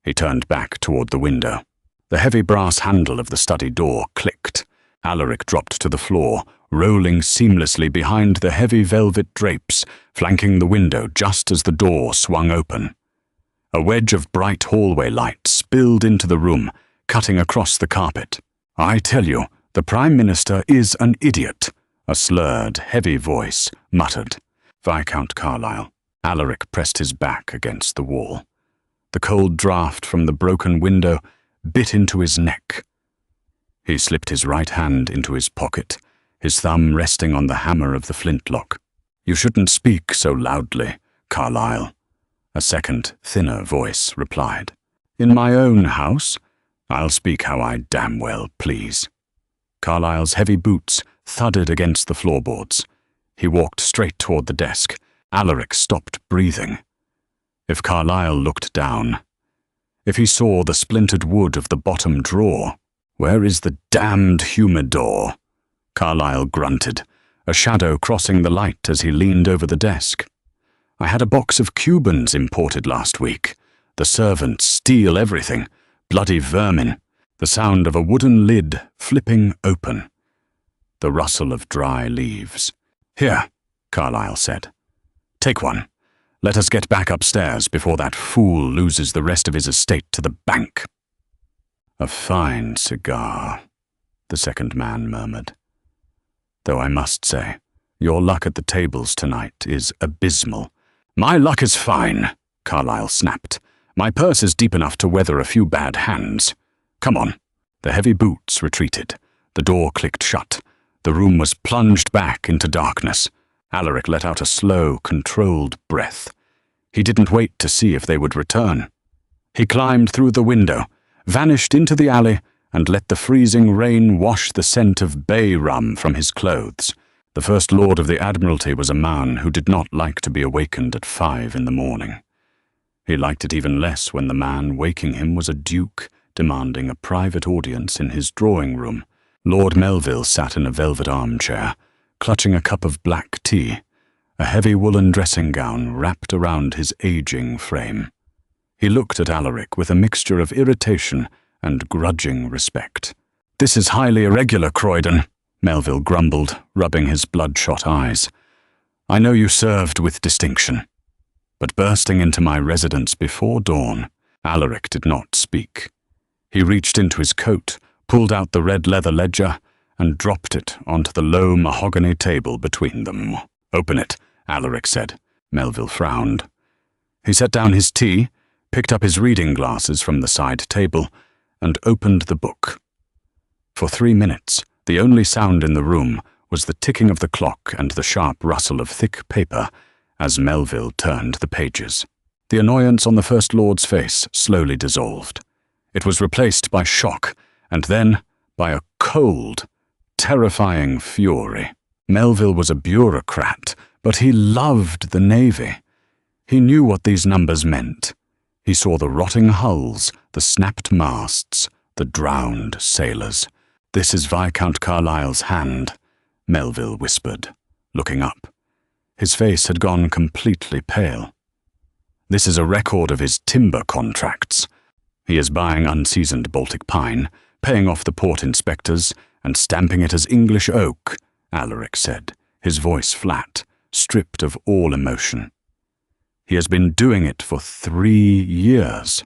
He turned back toward the window. The heavy brass handle of the study door clicked. Alaric dropped to the floor, rolling seamlessly behind the heavy velvet drapes, flanking the window just as the door swung open. A wedge of bright hallway light spilled into the room, cutting across the carpet. "I tell you, the Prime Minister is an idiot," a slurred, heavy voice muttered. Viscount Carlyle. Alaric pressed his back against the wall. The cold draught from the broken window bit into his neck. He slipped his right hand into his pocket, his thumb resting on the hammer of the flintlock. "You shouldn't speak so loudly, Carlyle," a second, thinner voice replied. "In my own house, I'll speak how I damn well please." Carlyle's heavy boots thudded against the floorboards. He walked straight toward the desk. Alaric stopped breathing. If Carlyle looked down, if he saw the splintered wood of the bottom drawer, "Where is the damned humidor?" Carlyle grunted, a shadow crossing the light as he leaned over the desk. "I had a box of Cubans imported last week. The servants steal everything. Bloody vermin." The sound of a wooden lid flipping open. The rustle of dry leaves. "Here," Carlyle said. "Take one. Let us get back upstairs before that fool loses the rest of his estate to the bank." "A fine cigar," the second man murmured. "Though I must say, your luck at the tables tonight is abysmal." "My luck is fine," Carlyle snapped. "My purse is deep enough to weather a few bad hands. Come on." The heavy boots retreated. The door clicked shut. The room was plunged back into darkness. Alaric let out a slow, controlled breath. He didn't wait to see if they would return. He climbed through the window, vanished into the alley, and let the freezing rain wash the scent of bay rum from his clothes. The First Lord of the Admiralty was a man who did not like to be awakened at 5 in the morning. He liked it even less when the man waking him was a duke demanding a private audience in his drawing room. Lord Melville sat in a velvet armchair, clutching a cup of black tea, a heavy woolen dressing gown wrapped around his aging frame. He looked at Alaric with a mixture of irritation and grudging respect. "This is highly irregular, Croydon," Melville grumbled, rubbing his bloodshot eyes. "I know you served with distinction, but bursting into my residence before dawn." Alaric did not speak. He reached into his coat, pulled out the red leather ledger, and dropped it onto the low mahogany table between them. "Open it," Alaric said. Melville frowned. He set down his tea, picked up his reading glasses from the side table, and opened the book. For 3 minutes, the only sound in the room was the ticking of the clock and the sharp rustle of thick paper as Melville turned the pages. The annoyance on the First Lord's face slowly dissolved. It was replaced by shock, and then by a cold, terrifying fury. Melville was a bureaucrat, but he loved the Navy. He knew what these numbers meant. He saw the rotting hulls, the snapped masts, the drowned sailors. "This is Viscount Carlisle's hand," Melville whispered, looking up. His face had gone completely pale. "This is a record of his timber contracts. He is buying unseasoned Baltic pine, paying off the port inspectors, and stamping it as English oak," Alaric said, his voice flat, stripped of all emotion. "He has been doing it for 3 years.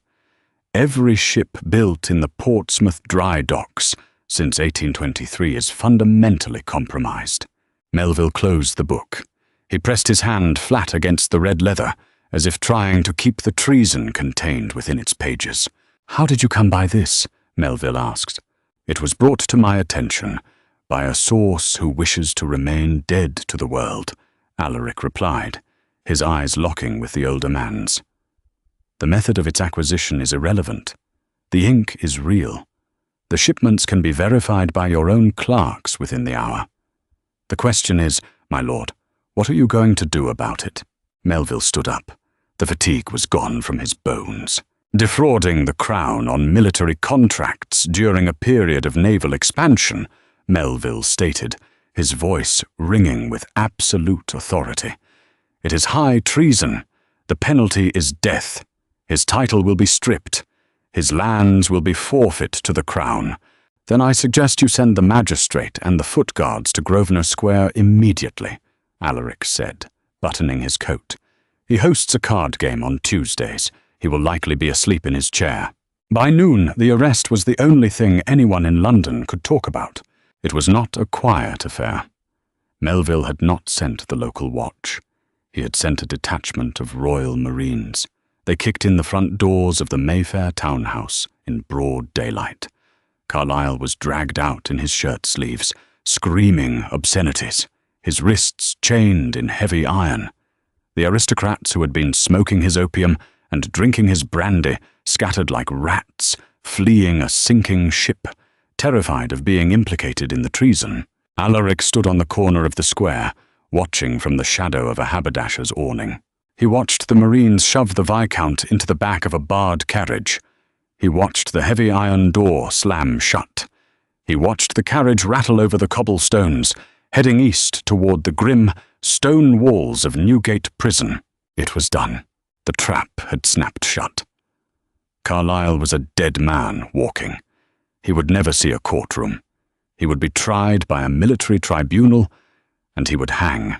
Every ship built in the Portsmouth dry docks since 1823 is fundamentally compromised." Melville closed the book. He pressed his hand flat against the red leather, as if trying to keep the treason contained within its pages. "How did you come by this?" Melville asked. "It was brought to my attention by a source who wishes to remain dead to the world," Alaric replied, his eyes locking with the older man's. "The method of its acquisition is irrelevant. The ink is real. The shipments can be verified by your own clerks within the hour. The question is, my lord, what are you going to do about it?" Melville stood up. The fatigue was gone from his bones. "Defrauding the Crown on military contracts during a period of naval expansion," Melville stated, his voice ringing with absolute authority. "It is high treason. The penalty is death. His title will be stripped. His lands will be forfeit to the Crown. Then I suggest you send the magistrate and the foot guards to Grosvenor Square immediately," Alaric said, buttoning his coat. "He hosts a card game on Tuesdays. He will likely be asleep in his chair." By noon, the arrest was the only thing anyone in London could talk about. It was not a quiet affair. Melville had not sent the local watch. He had sent a detachment of Royal Marines. They kicked in the front doors of the Mayfair townhouse in broad daylight. Carlyle was dragged out in his shirt sleeves, screaming obscenities, his wrists chained in heavy iron. The aristocrats who had been smoking his opium and drinking his brandy scattered like rats, fleeing a sinking ship, terrified of being implicated in the treason. Alaric stood on the corner of the square, watching from the shadow of a haberdasher's awning. He watched the Marines shove the Viscount into the back of a barred carriage. He watched the heavy iron door slam shut. He watched the carriage rattle over the cobblestones, heading east toward the grim stone walls of Newgate Prison. It was done. The trap had snapped shut. Carlyle was a dead man walking. He would never see a courtroom. He would be tried by a military tribunal, and he would hang.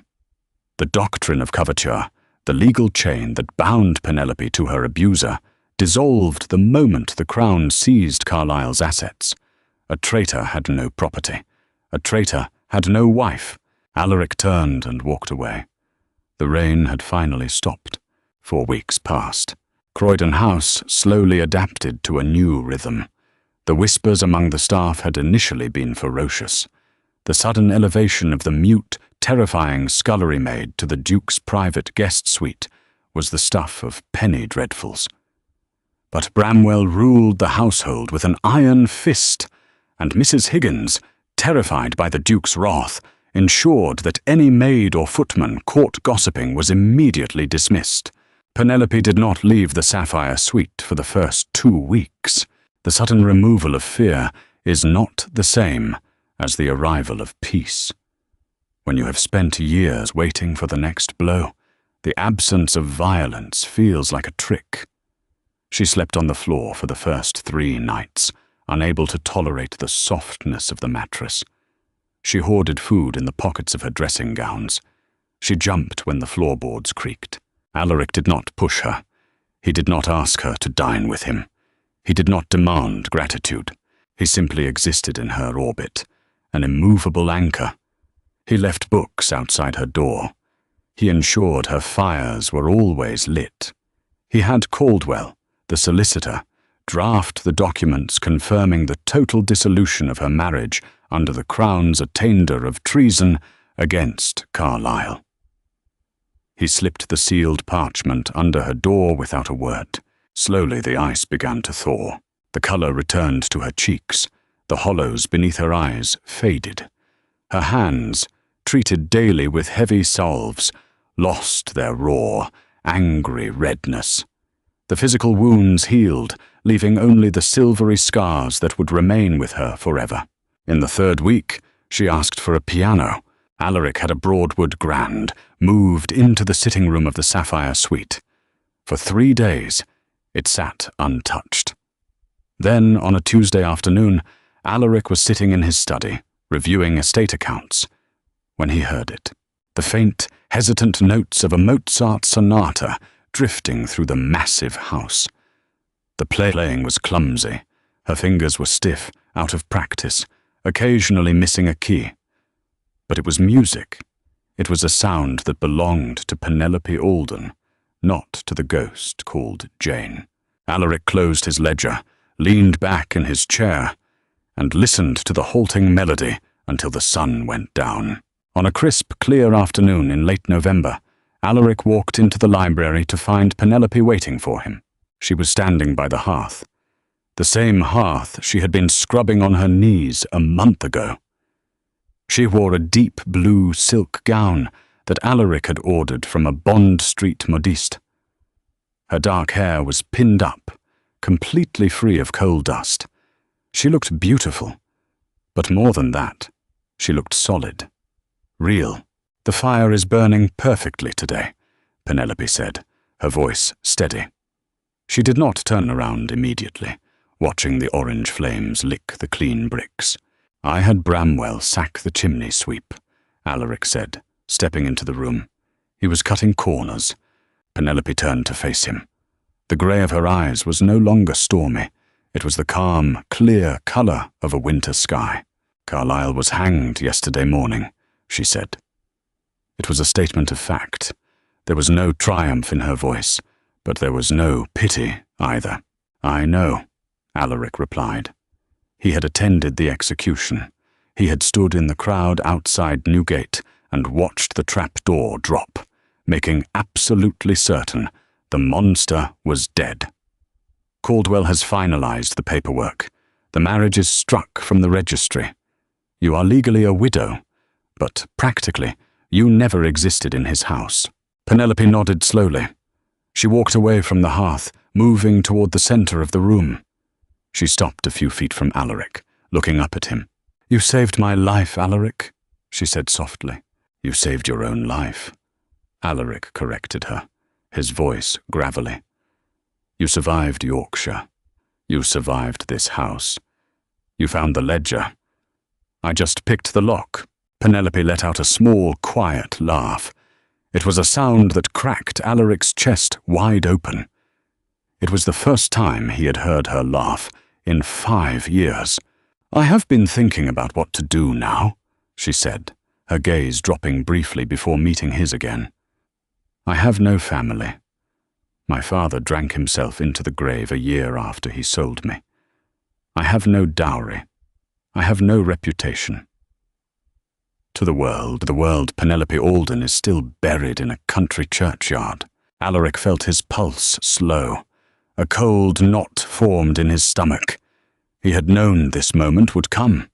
The doctrine of coverture, the legal chain that bound Penelope to her abuser, dissolved the moment the Crown seized Carlyle's assets. A traitor had no property. A traitor had no wife. Alaric turned and walked away. The rain had finally stopped. 4 weeks passed. Croydon House slowly adapted to a new rhythm. The whispers among the staff had initially been ferocious. The sudden elevation of the mute, terrifying scullery maid to the Duke's private guest suite was the stuff of penny dreadfuls. But Bramwell ruled the household with an iron fist, and Mrs. Higgins, terrified by the Duke's wrath, ensured that any maid or footman caught gossiping was immediately dismissed. Penelope did not leave the Sapphire Suite for the first 2 weeks. The sudden removal of fear is not the same as the arrival of peace. When you have spent years waiting for the next blow, the absence of violence feels like a trick. She slept on the floor for the first 3 nights, unable to tolerate the softness of the mattress. She hoarded food in the pockets of her dressing gowns. She jumped when the floorboards creaked. Alaric did not push her. He did not ask her to dine with him. He did not demand gratitude. He simply existed in her orbit, an immovable anchor. He left books outside her door. He ensured her fires were always lit. He had Caldwell, the solicitor, draft the documents confirming the total dissolution of her marriage under the Crown's attainder of treason against Carlyle. He slipped the sealed parchment under her door without a word. Slowly the ice began to thaw. The colour returned to her cheeks. The hollows beneath her eyes faded. Her hands, treated daily with heavy salves, lost their raw, angry redness. The physical wounds healed, leaving only the silvery scars that would remain with her forever. In the 3rd week, she asked for a piano. Alaric had a Broadwood Grand, moved into the sitting room of the Sapphire Suite. For 3 days, it sat untouched. Then, on a Tuesday afternoon, Alaric was sitting in his study, reviewing estate accounts, when he heard it. The faint, hesitant notes of a Mozart sonata drifting through the massive house. The playing was clumsy. Her fingers were stiff, out of practice, occasionally missing a key. But it was music. It was a sound that belonged to Penelope Alden, not to the ghost called Jane. Alaric closed his ledger, leaned back in his chair, and listened to the halting melody until the sun went down. On a crisp, clear afternoon in late November, Alaric walked into the library to find Penelope waiting for him. She was standing by the hearth. The same hearth she had been scrubbing on her knees a month ago. She wore a deep blue silk gown that Alaric had ordered from a Bond Street modiste. Her dark hair was pinned up, completely free of coal dust. She looked beautiful, but more than that, she looked solid, real. "The fire is burning perfectly today," Penelope said, her voice steady. She did not turn around immediately, watching the orange flames lick the clean bricks. "I had Bramwell sack the chimney sweep," Alaric said, stepping into the room. He was cutting corners. Penelope turned to face him. The grey of her eyes was no longer stormy. It was the calm, clear colour of a winter sky. "Carlyle was hanged yesterday morning," she said. It was a statement of fact. There was no triumph in her voice, but there was no pity either. "I know," Alaric replied. He had attended the execution. He had stood in the crowd outside Newgate and watched the trap-door drop, making absolutely certain the monster was dead. "Caldwell has finalized the paperwork. The marriage is struck from the registry. You are legally a widow, but practically, you never existed in his house." Penelope nodded slowly. She walked away from the hearth, moving toward the center of the room. She stopped a few feet from Alaric, looking up at him. "You saved my life, Alaric," she said softly. "You saved your own life," Alaric corrected her, his voice gravelly. "You survived Yorkshire. You survived this house. You found the ledger. I just picked the lock." Penelope let out a small, quiet laugh. It was a sound that cracked Alaric's chest wide open. It was the first time he had heard her laugh in 5 years. "I have been thinking about what to do now," she said, her gaze dropping briefly before meeting his again. "I have no family. My father drank himself into the grave a year after he sold me. I have no dowry. I have no reputation. To the world, Penelope Alden is still buried in a country churchyard." Alaric felt his pulse slow. A cold knot formed in his stomach. He had known this moment would come.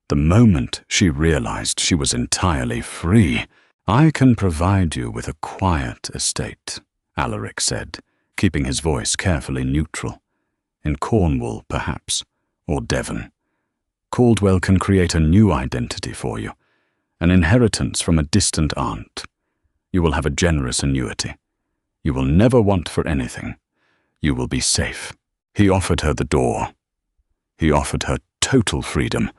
The moment she realized she was entirely free. "I can provide you with a quiet estate," Alaric said, keeping his voice carefully neutral. "In Cornwall, perhaps, or Devon. Caldwell can create a new identity for you, an inheritance from a distant aunt. You will have a generous annuity. You will never want for anything. You will be safe." He offered her the door. He offered her total freedom,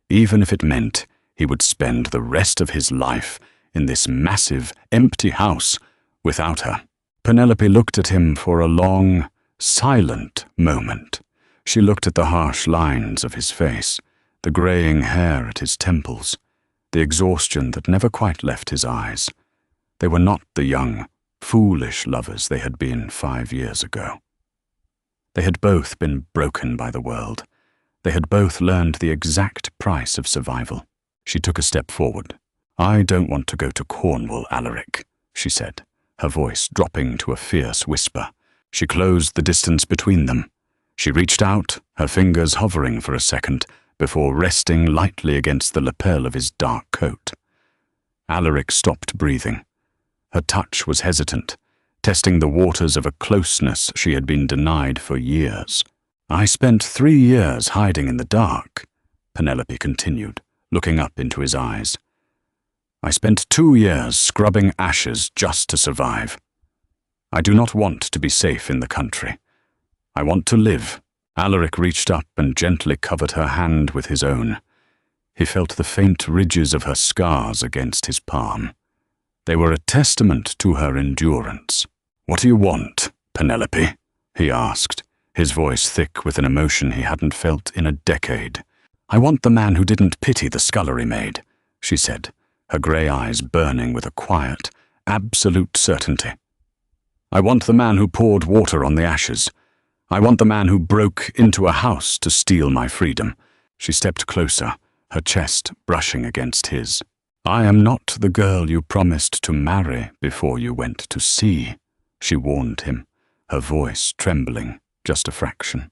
even if it meant he would spend the rest of his life in this massive, empty house without her. Penelope looked at him for a long, silent moment. She looked at the harsh lines of his face, the greying hair at his temples, the exhaustion that never quite left his eyes. They were not the young, foolish lovers they had been 5 years ago. They had both been broken by the world. They had both learned the exact price of survival. She took a step forward. "I don't want to go to Cornwall, Alaric," she said, her voice dropping to a fierce whisper. She closed the distance between them. She reached out, her fingers hovering for a second, before resting lightly against the lapel of his dark coat. Alaric stopped breathing. Her touch was hesitant, testing the waters of a closeness she had been denied for years. "I spent 3 years hiding in the dark," Penelope continued, looking up into his eyes. "I spent 2 years scrubbing ashes just to survive. I do not want to be safe in the country. I want to live." Alaric reached up and gently covered her hand with his own. He felt the faint ridges of her scars against his palm. They were a testament to her endurance. "What do you want, Penelope?" he asked, his voice thick with an emotion he hadn't felt in a decade. "I want the man who didn't pity the scullery maid," she said, her grey eyes burning with a quiet, absolute certainty. "I want the man who poured water on the ashes. I want the man who broke into a house to steal my freedom." She stepped closer, her chest brushing against his. "I am not the girl you promised to marry before you went to sea," she warned him, her voice trembling just a fraction.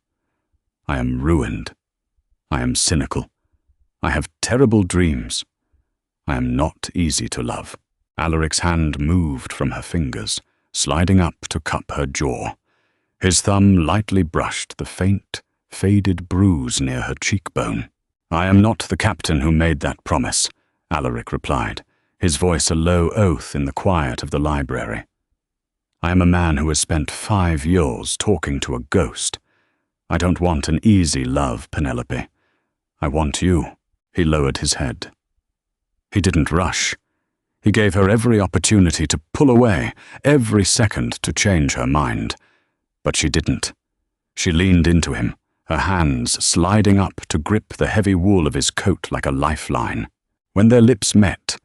"I am ruined. I am cynical. I have terrible dreams. I am not easy to love." Alaric's hand moved from her fingers, sliding up to cup her jaw. His thumb lightly brushed the faint, faded bruise near her cheekbone. "I am not the captain who made that promise," Alaric replied, his voice a low oath in the quiet of the library. "I am a man who has spent 5 years talking to a ghost. I don't want an easy love, Penelope. I want you." He lowered his head. He didn't rush. He gave her every opportunity to pull away, every second to change her mind. But she didn't. She leaned into him, her hands sliding up to grip the heavy wool of his coat like a lifeline. When their lips met,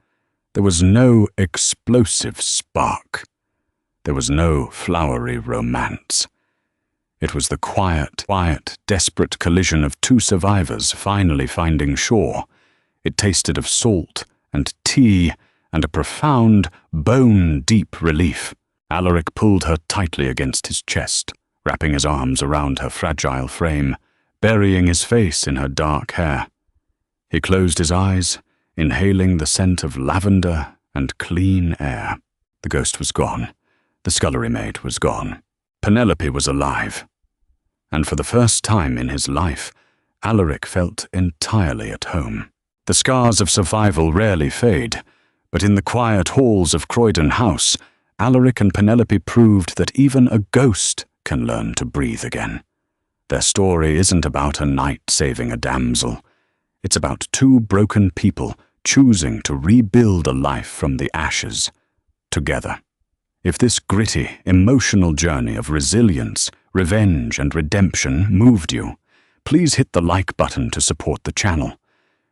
there was no explosive spark. There was no flowery romance. It was the quiet, desperate collision of 2 survivors finally finding shore. It tasted of salt and tea and a profound, bone-deep relief. Alaric pulled her tightly against his chest, wrapping his arms around her fragile frame, burying his face in her dark hair. He closed his eyes, inhaling the scent of lavender and clean air. The ghost was gone. The scullery maid was gone. Penelope was alive. And for the first time in his life, Alaric felt entirely at home. The scars of survival rarely fade, but in the quiet halls of Croydon House, Alaric and Penelope proved that even a ghost can learn to breathe again. Their story isn't about a knight saving a damsel. It's about 2 broken people choosing to rebuild a life from the ashes, together. If this gritty, emotional journey of resilience, revenge, and redemption moved you, please hit the like button to support the channel.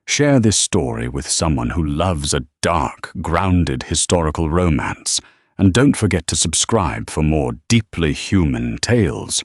Share this story with someone who loves a dark, grounded historical romance, and don't forget to subscribe for more deeply human tales.